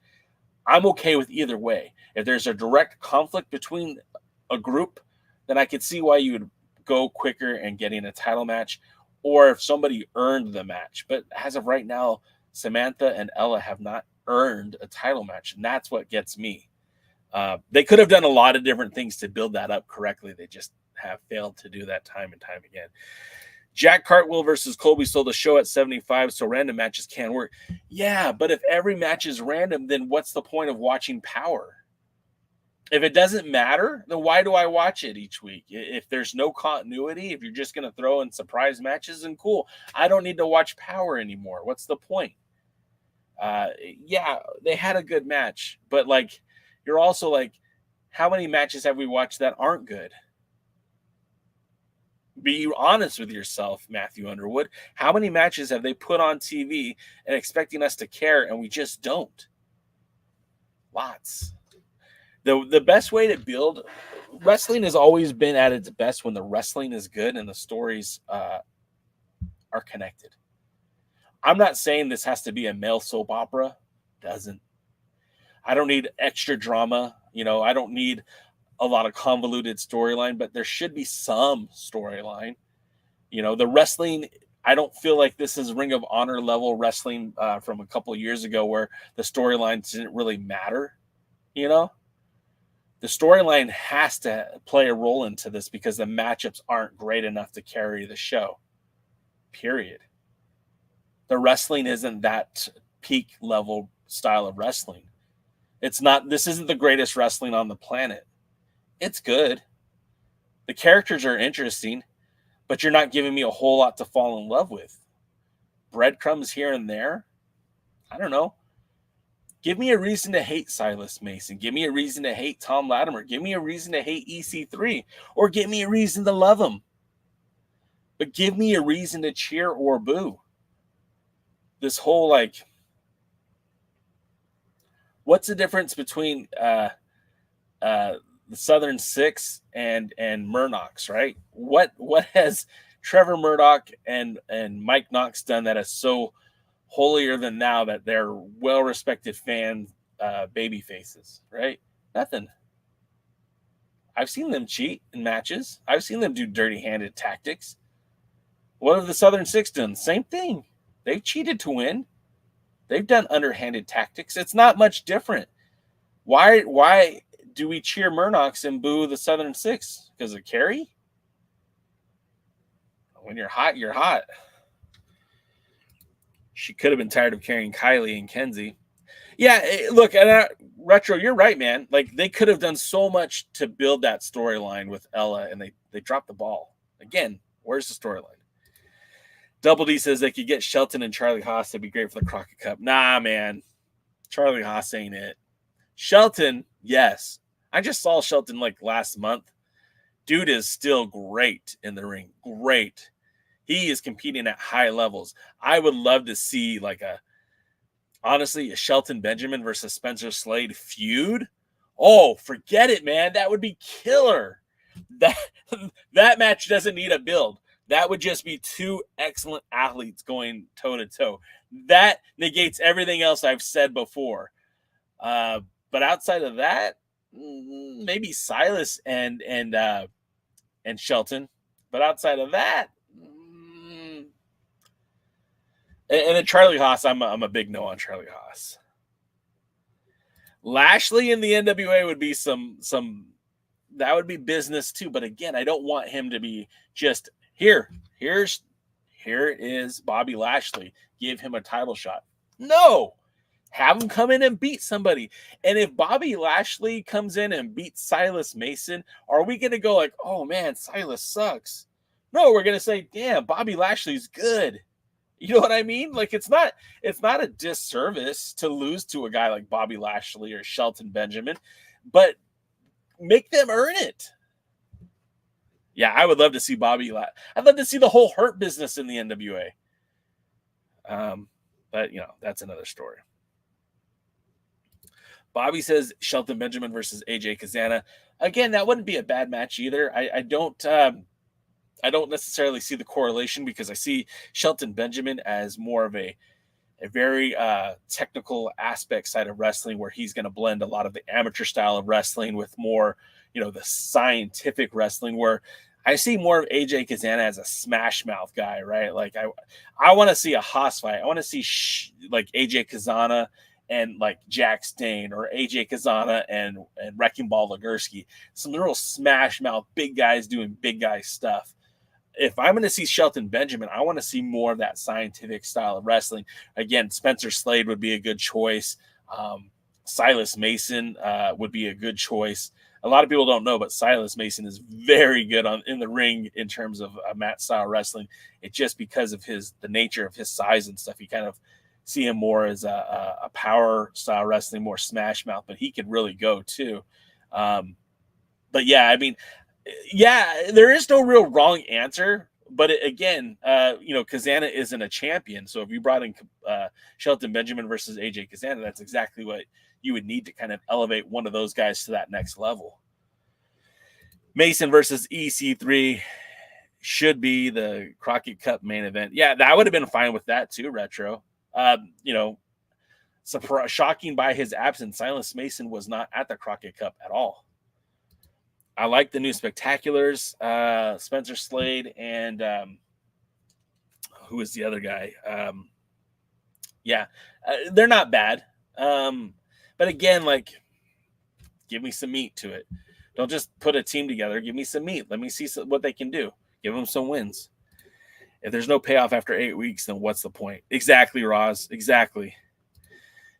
I'm okay with either way. If there's a direct conflict between a group, then I could see why you would go quicker and getting a title match, or if somebody earned the match. But as of right now, Samantha and Ella have not earned a title match, and that's what gets me. They could have done a lot of different things to build that up correctly. They just have failed to do that time and time again. Jack Cartwheel versus Colby stole the show at 75, so random matches can work. Yeah, but if every match is random, then what's the point of watching Power? If it doesn't matter, then why do I watch it each week? If there's no continuity, if you're just going to throw in surprise matches, then cool. I don't need to watch Power anymore. What's the point? Yeah, they had a good match, but like, you're also like, how many matches have we watched that aren't good? Be honest with yourself, Matthew Underwood. How many matches have they put on TV and expecting us to care, and we just don't? Lots. The best way to build wrestling has always been at its best when the wrestling is good and the stories are connected. I'm not saying this has to be a male soap opera. Doesn't. I don't need extra drama. I don't need a lot of convoluted storyline, but there should be some storyline. The wrestling, I don't feel like this is Ring of Honor level wrestling from a couple of years ago where the storylines didn't really matter. The storyline has to play a role into this because the matchups aren't great enough to carry the show. Period. The wrestling isn't that peak level style of wrestling. This isn't the greatest wrestling on the planet. It's good. The characters are interesting, but you're not giving me a whole lot to fall in love with. Breadcrumbs here and there. I don't know. Give me a reason to hate Silas Mason. Give me a reason to hate Tom Latimer. Give me a reason to hate EC3. Or give me a reason to love him. But give me a reason to cheer or boo. This whole, what's the difference between the Southern Six and Murdoch's, right? What has Trevor Murdoch and Mike Knox done that is so holier than thou that they're well-respected fan baby faces, right? Nothing. I've seen them cheat in matches. I've seen them do dirty-handed tactics. What have the Southern Six done? Same thing. They've cheated to win. They've done underhanded tactics. It's not much different. Why do we cheer Murdoch's and boo the Southern Six? Because of Carrie? When you're hot, you're hot. She could have been tired of carrying Kylie and Kenzie. Yeah, look, Retro, you're right, man. Like, they could have done so much to build that storyline with Ella, and they dropped the ball. Again, where's the storyline? Double D says they could get Shelton and Charlie Haas. That'd be great for the Crockett Cup. Nah, man. Charlie Haas ain't it. Shelton, yes. I just saw Shelton last month. Dude is still great in the ring. Great. He is competing at high levels. I would love to see honestly, a Shelton Benjamin versus Spencer Slade feud. Oh, forget it, man. That would be killer. That match doesn't need a build. That would just be two excellent athletes going toe-to-toe. That negates everything else I've said before. But outside of that, maybe Silas and Shelton. But outside of that, and then Charlie Haas, I'm a big no on Charlie Haas. Lashley in the NWA would be some that would be business too. But again, I don't want him to be just here is Bobby Lashley. Give him a title shot. No. Have him come in and beat somebody. And if Bobby Lashley comes in and beats Silas Mason, are we going to go oh man, Silas sucks? No, we're going to say, damn, Bobby Lashley's good. You know what I mean? It's not a disservice to lose to a guy like Bobby Lashley or Shelton Benjamin, but make them earn it. Yeah, I would love to see I'd love to see the whole Hurt business in the NWA. But that's another story. Bobby says Shelton Benjamin versus AJ Kazana. Again, that wouldn't be a bad match either. I don't necessarily see the correlation because I see Shelton Benjamin as more of a very technical aspect side of wrestling where he's going to blend a lot of the amateur style of wrestling with more, the scientific wrestling, where I see more of AJ Kazana as a smash mouth guy, right? I want to see a Haas fight. I want to see AJ Kazana and Jack Stain, or AJ Kazana and Wrecking Ball Legursky. Some real smash mouth, big guys doing big guy stuff. If I'm going to see Shelton Benjamin, I want to see more of that scientific style of wrestling. Again, Spencer Slade would be a good choice. Silas Mason would be a good choice. a lot of people don't know, but Silas Mason is very good in the ring in terms of mat style wrestling. It's just because of the nature of his size and stuff. You kind of see him more as a power style wrestling, more smash mouth, but he could really go too. But yeah, I mean, yeah, there is no real wrong answer. But again, Kazana isn't a champion. So if you brought in Shelton Benjamin versus AJ Kazana, that's exactly what you would need to kind of elevate one of those guys to that next level. Mason versus EC3 should be the Crockett Cup main event. Yeah, that would have been fine with that too, Retro. Shocking by his absence, Silas Mason was not at the Crockett Cup at all. I like the new Spectaculars, Spencer Slade, and who is the other guy? They're not bad. But again, give me some meat to it. Don't just put a team together. Give me some meat. Let me see what they can do. Give them some wins. If there's no payoff after 8 weeks, then what's the point? Exactly, Roz. Exactly.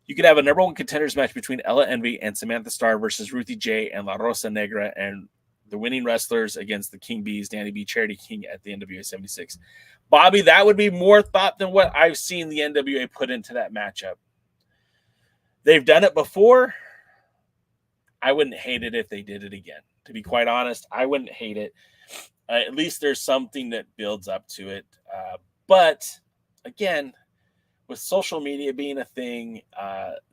You could have a number one contenders match between Ella Envy and Samantha Starr versus Ruthie J and La Rosa Negra, and the winning wrestlers against the King Bees, Danny B, Charity King at the NWA 76. Bobby, that would be more thought than what I've seen the NWA put into that matchup. They've done it before. I wouldn't hate it if they did it again. To be quite honest, I wouldn't hate it. At least there's something that builds up to it. But again, with social media being a thing,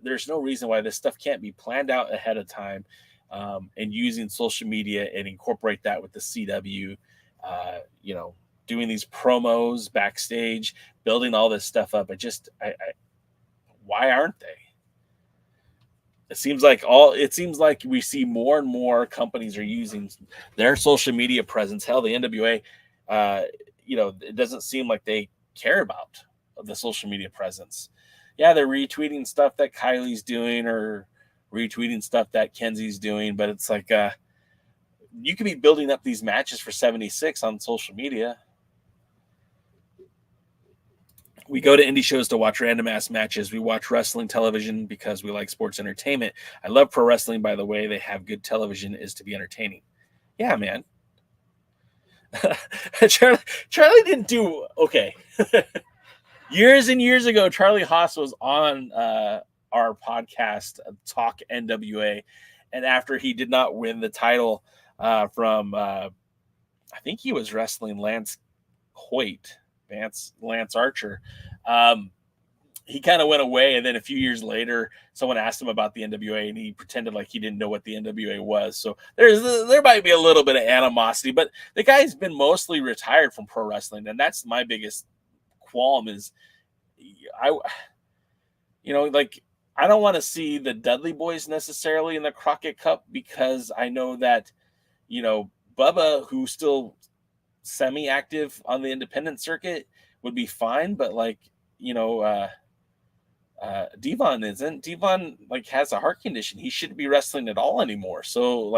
there's no reason why this stuff can't be planned out ahead of time, and using social media and incorporate that with the CW, doing these promos backstage, building all this stuff up. Why aren't they? It seems like we see more and more companies are using their social media presence. Hell, the NWA, it doesn't seem like they care about the social media presence. Yeah, they're retweeting stuff that Kylie's doing or retweeting stuff that Kenzie's doing, but it's like you could be building up these matches for 76 on social media. We go to indie shows to watch random ass matches. We watch wrestling television because we like sports entertainment. I love pro wrestling, by the way. They have good television is to be entertaining. Yeah, man. Charlie didn't do okay. Years and years ago, Charlie Haas was on our podcast, Talk NWA, and after he did not win the title from, I think he was wrestling Lance Archer, he kind of went away, and then a few years later, someone asked him about the NWA, and he pretended like he didn't know what the NWA was. So there might be a little bit of animosity, but the guy's been mostly retired from pro wrestling, and that's my biggest qualm is I don't want to see the Dudley Boys necessarily in the Crockett Cup, because I know that, Bubba, who's still semi-active on the independent circuit, would be fine, but Devon isn't. Devon has a heart condition. He shouldn't be wrestling at all anymore. So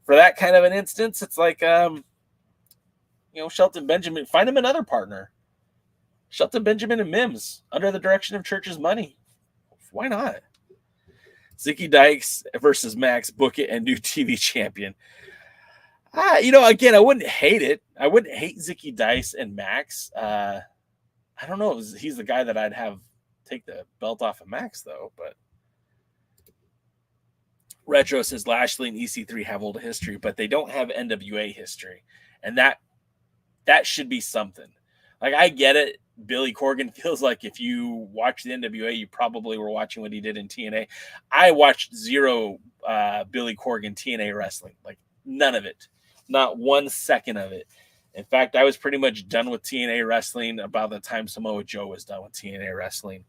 for that kind of an instance, it's Shelton Benjamin, find him another partner. Shelton Benjamin and Mims under the direction of Church's Money. Why not? Zicky Dykes versus Max, book it, and new TV champion. Again, I wouldn't hate it. I wouldn't hate Zicky Dice and Max. I don't know. He's the guy that I'd have take the belt off of Max, though. But Retro says Lashley and EC3 have old history, but they don't have NWA history. And that should be something. I get it. Billy Corgan feels like if you watch the NWA, you probably were watching what he did in TNA. I watched zero Billy Corgan TNA wrestling. None of it. Not 1 second of it. In fact, I was pretty much done with TNA wrestling about the time Samoa Joe was done with TNA wrestling.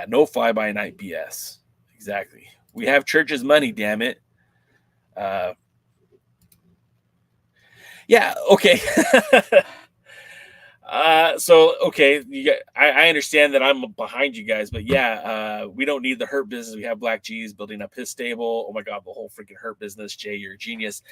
No fly-by-night BS. Exactly. We have Church's Money, damn it. Okay. I understand that I'm behind you guys, but we don't need the Hurt Business. We have Black G's building up his stable. Oh my God, the whole freaking Hurt Business. Jay, you're a genius.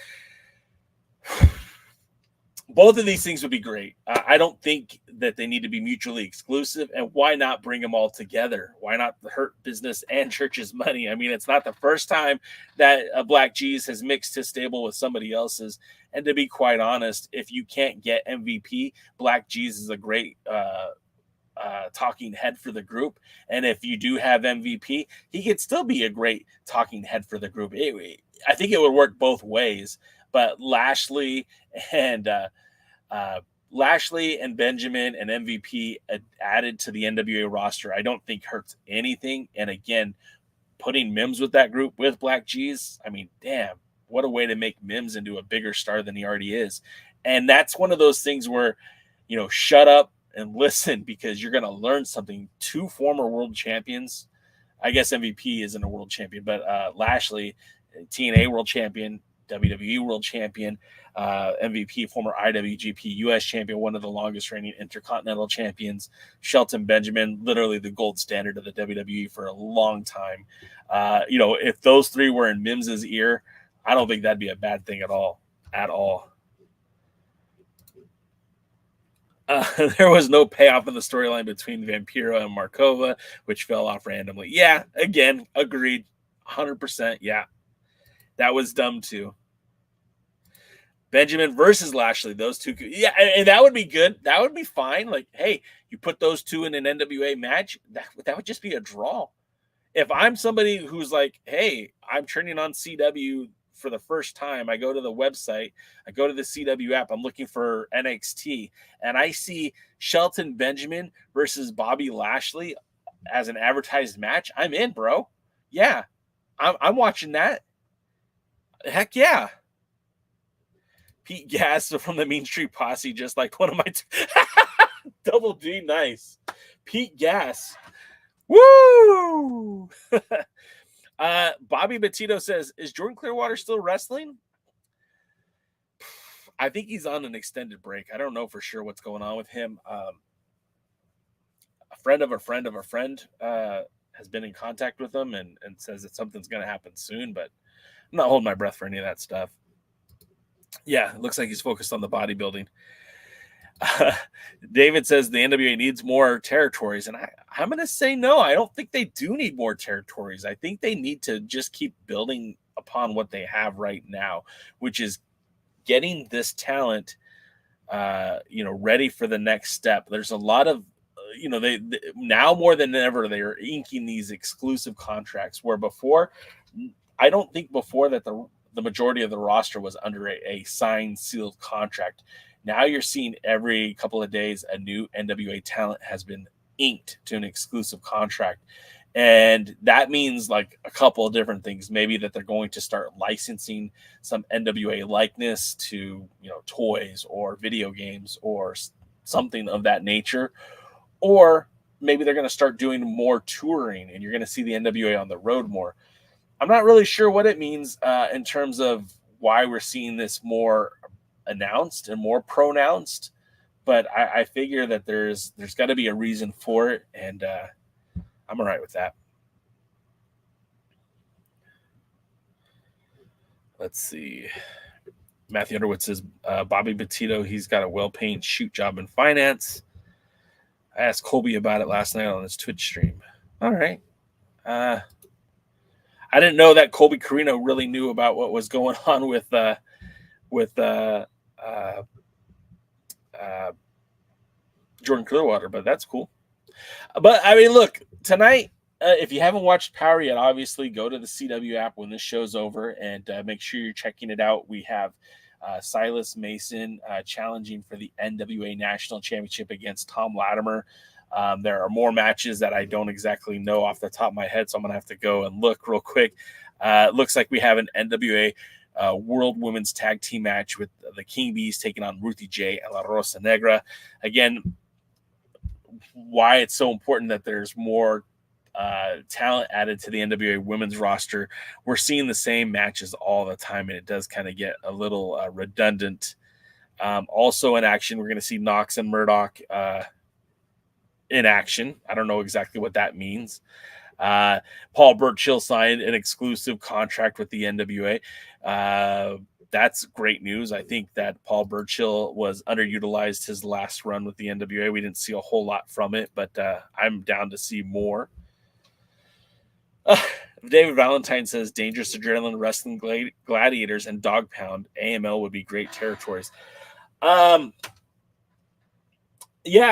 both of these things would be great. I don't think that they need to be mutually exclusive, and why not bring them all together? Why not hurt business and church's money? I mean, it's not the first time that Black G's has mixed his stable with somebody else's. And to be quite honest, if you can't get MVP, Black G's is a great talking head for the group. And if you do have MVP, he could still be a great talking head for the group. I think it would work both ways. But Lashley and Benjamin and MVP added to the NWA roster, I don't think hurts anything. And again, putting Mims with that group with Black G's, I mean, damn, what a way to make Mims into a bigger star than he already is. And that's one of those things where, shut up and listen, because you're going to learn something. 2 former world champions. I guess MVP isn't a world champion, but Lashley, TNA world champion, WWE world champion, MVP, former IWGP US champion, one of the longest reigning intercontinental champions. Shelton Benjamin, literally the gold standard of the WWE for a long time. If those 3 were in Mims's ear, I don't think that'd be a bad thing at all. There was no payoff in the storyline between Vampiro and Markova, which fell off randomly. Yeah, again, agreed. 100%. Yeah. That was dumb too. Benjamin versus Lashley, those 2. Yeah, and that would be good. That would be fine. Like, hey, you put those 2 in an NWA match, that would just be a draw. If I'm somebody who's like, hey, I'm turning on CW for the first time, I go to the website, I go to the CW app, I'm looking for NXT, and I see Shelton Benjamin versus Bobby Lashley as an advertised match, I'm in, bro. Yeah, I'm watching that. Heck yeah. Pete Gas from the Mean Street Posse, just like one of my Double D, nice. Pete Gas. Woo! Bobby Bettito says, is Jordan Clearwater still wrestling? I think he's on an extended break. I don't know for sure what's going on with him. A friend of a friend of a friend has been in contact with him and says that something's going to happen soon, but I'm not holding my breath for any of that stuff. Yeah, it looks like he's focused on the bodybuilding. David says the NWA needs more territories, and I'm going to say no. I don't think they do need more territories. I think they need to just keep building upon what they have right now, which is getting this talent, ready for the next step. There's a lot of, they now more than ever, they are inking these exclusive contracts, where before, I don't think before that the majority of the roster was under a signed, sealed contract. Now you're seeing every couple of days a new NWA talent has been inked to an exclusive contract. And that means like a couple of different things. Maybe that they're going to start licensing some NWA likeness to, toys or video games or something of that nature. Or maybe they're going to start doing more touring and you're going to see the NWA on the road more. I'm not really sure what it means in terms of why we're seeing this more announced and more pronounced, but I figure that there's got to be a reason for it, and I'm all right with that. Let's see. Matthew Underwood says Bobby Bettito, he's got a well-paying shoot job in finance. I asked Colby about it last night on his Twitch stream. All right. I didn't know that Colby Carino really knew about what was going on with Jordan Clearwater, but that's cool. But I mean, look, tonight, if you haven't watched Power yet, obviously go to the CW app when this show's over and make sure you're checking it out. We have Silas Mason challenging for the NWA National Championship against THOM Latimer. There are more matches that I don't exactly know off the top of my head, so I'm going to have to go and look real quick. It looks like we have an NWA World Women's Tag Team match with the King Bees taking on Ruthie J and La Rosa Negra. Again, why it's so important that there's more talent added to the NWA women's roster. We're seeing the same matches all the time, and it does kind of get a little redundant. Also in action, we're going to see Knox and Murdoch in action. I don't know exactly what that means. Paul Burchill signed an exclusive contract with the NWA. that's great news. I think that Paul Burchill was underutilized his last run with the NWA. We didn't see a whole lot from it, but I'm down to see more. David Valentine says Dangerous Adrenaline, Wrestling Gladiators, and Dog Pound AML would be great territories. Yeah,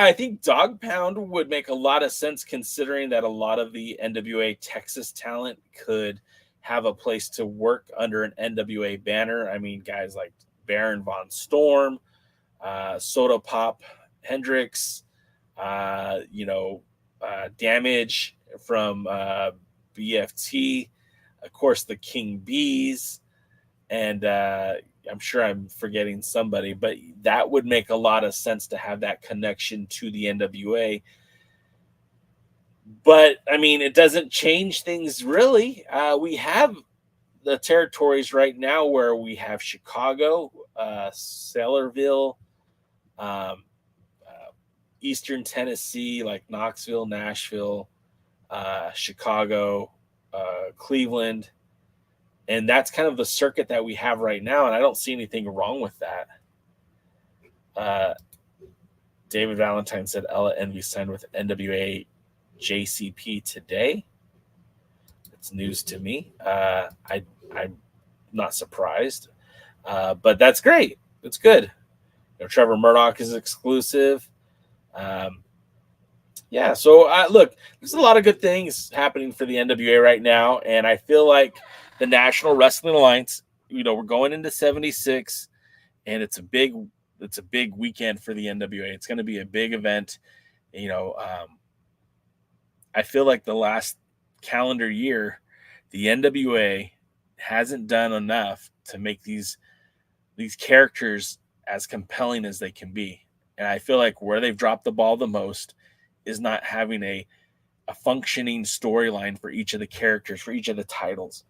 I think Dog Pound would make a lot of sense considering that a lot of the NWA Texas talent could have a place to work under an NWA banner. I mean, guys like Baron Von Storm, Soda Pop Hendricks, Damage from BFT, of course, the King Bees, and I'm sure I'm forgetting somebody, but that would make a lot of sense to have that connection to the NWA. But, I mean, it doesn't change things really. We have the territories right now where we have Chicago, Saylorville, Eastern Tennessee, like Knoxville, Nashville, Chicago, Cleveland. And that's kind of the circuit that we have right now, and I don't see anything wrong with that. David Valentine said Ella Envy signed with NWA JCP today. It's news to me. I'm not surprised, but that's great. It's good. Trevor Murdoch is exclusive. So look, there's a lot of good things happening for the NWA right now, and I feel like the National Wrestling Alliance, we're going into 76, and it's a big weekend for the NWA. It's going to be a big event. I feel like the last calendar year, the NWA hasn't done enough to make these characters as compelling as they can be. And I feel like where they've dropped the ball the most is not having a functioning storyline for each of the characters, for each of the titles.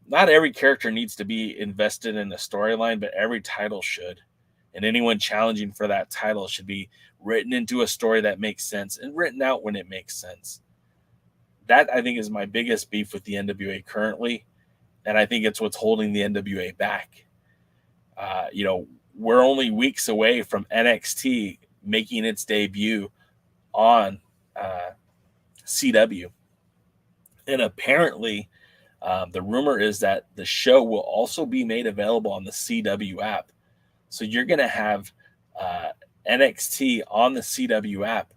Not every character needs to be invested in a storyline, but every title should. And anyone challenging for that title should be written into a story that makes sense and written out when it makes sense. That, I think, is my biggest beef with the NWA currently. And I think it's what's holding the NWA back. We're only weeks away from NXT making its debut on CW. And apparently, the rumor is that the show will also be made available on the CW app. So you're going to have NXT on the CW app.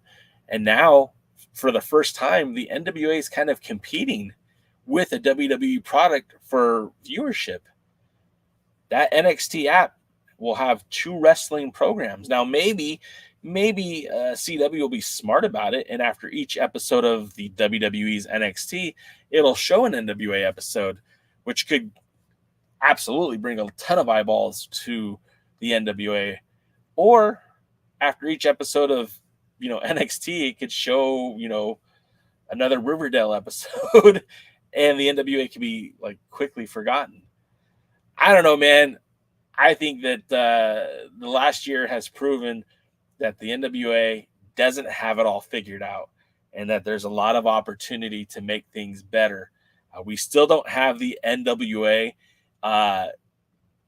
And now, for the first time, the NWA is kind of competing with a WWE product for viewership. That NXT app will have 2 wrestling programs. Now, maybe CW will be smart about it, and after each episode of the WWE's NXT, it'll show an NWA episode, which could absolutely bring a ton of eyeballs to the NWA. Or after each episode of NXT, it could show another Riverdale episode, and the NWA could be like quickly forgotten. I don't know, man. I think that the last year has proven that the NWA doesn't have it all figured out, and that there's a lot of opportunity to make things better. We still don't have the NWA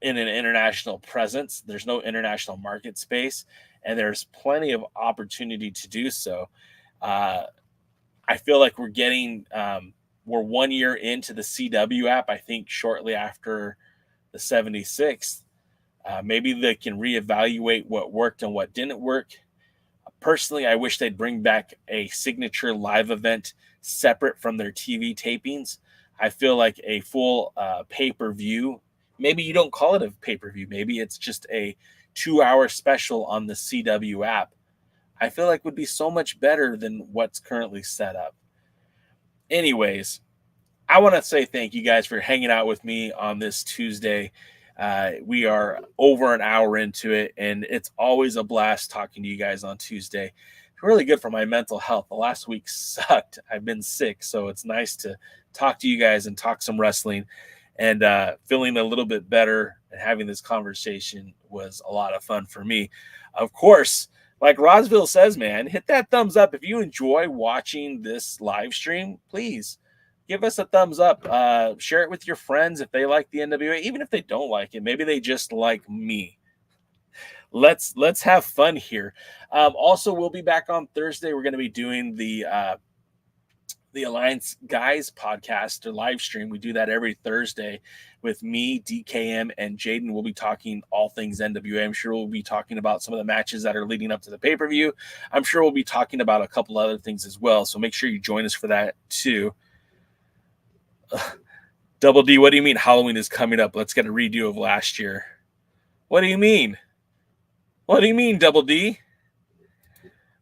in an international presence. There's no international market space, and there's plenty of opportunity to do so. I feel like we're 1 year into the CW app. I think shortly after the 76th, maybe they can reevaluate what worked and what didn't work. Personally, I wish they'd bring back a signature live event separate from their TV tapings. I feel like a full pay-per-view, maybe you don't call it a pay-per-view, maybe it's just a 2-hour special on the CW app, I feel like would be so much better than what's currently set up. Anyways, I want to say thank you guys for hanging out with me on this Tuesday. We are over an hour into it, and it's always a blast talking to you guys on Tuesday. It's really good for my mental health. The last week sucked. I've been sick, so it's nice to talk to you guys and talk some wrestling. And feeling a little bit better and having this conversation was a lot of fun for me. Of course, like Rosville says, man, hit that thumbs up. If you enjoy watching this live stream, please give us a thumbs up. Share it with your friends if they like the NWA, even if they don't like it. Maybe they just like me. Let's have fun here. Also, we'll be back on Thursday. We're going to be doing the Alliance Guys podcast or live stream. We do that every Thursday with me, DKM, and Jaden. We'll be talking all things NWA. I'm sure we'll be talking about some of the matches that are leading up to the pay-per-view. I'm sure we'll be talking about a couple other things as well. So make sure you join us for that too. Double D, what do you mean Halloween is coming up? Let's get a redo of last year. What do you mean? What do you mean, Double D?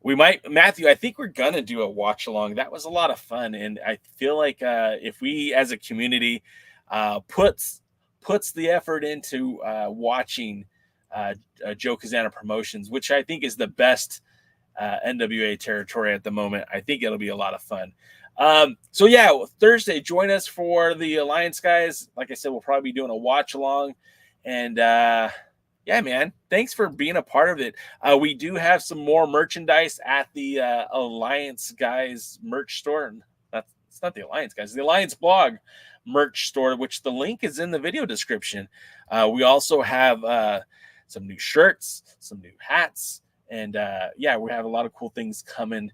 We might, Matthew, I think we're going to do a watch along. That was a lot of fun. And I feel like if we as a community puts the effort into watching Joe Kazana Promotions, which I think is the best NWA territory at the moment, I think it'll be a lot of fun. So yeah, Thursday, join us for the Alliance Guys. Like I said, we'll probably be doing a watch along. And yeah, man, thanks for being a part of it. We do have some more merchandise at the Alliance Guys merch store. It's not the Alliance Guys, the Alliance Blog merch store, which the link is in the video description. We also have some new shirts, some new hats, and yeah, we have a lot of cool things coming.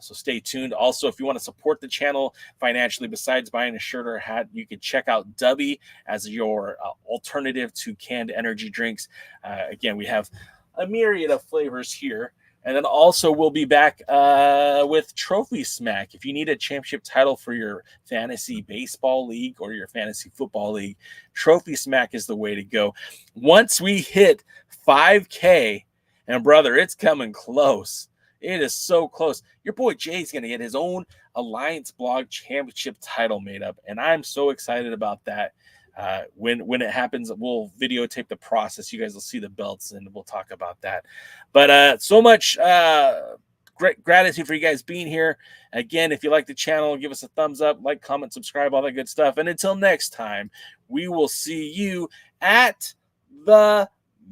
So stay tuned. Also, if you want to support the channel financially, besides buying a shirt or a hat, you can check out Dubby as your alternative to canned energy drinks. Again, we have a myriad of flavors here. And then also we'll be back with Trophy Smack. If you need a championship title for your fantasy baseball league or your fantasy football league, Trophy Smack is the way to go. Once we hit 5K, and brother, it's coming close. It is so close. Your boy Jay's going to get his own Alliance Blog Championship title made up, and I'm so excited about that. When it happens, we'll videotape the process. You guys will see the belts, and we'll talk about that. But so much great gratitude for you guys being here. Again, if you like the channel, give us a thumbs up, like, comment, subscribe, all that good stuff. And until next time, we will see you at the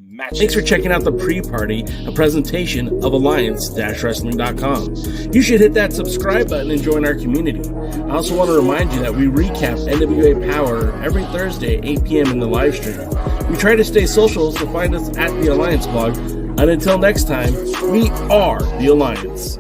match. Thanks for checking out the pre-party, a presentation of Alliance-Wrestling.com. You should hit that subscribe button and join our community. I also want to remind you that we recap NWA Power every Thursday at 8 p.m. in the live stream. We try to stay social, so find us at the Alliance Blog. And until next time, we are the Alliance.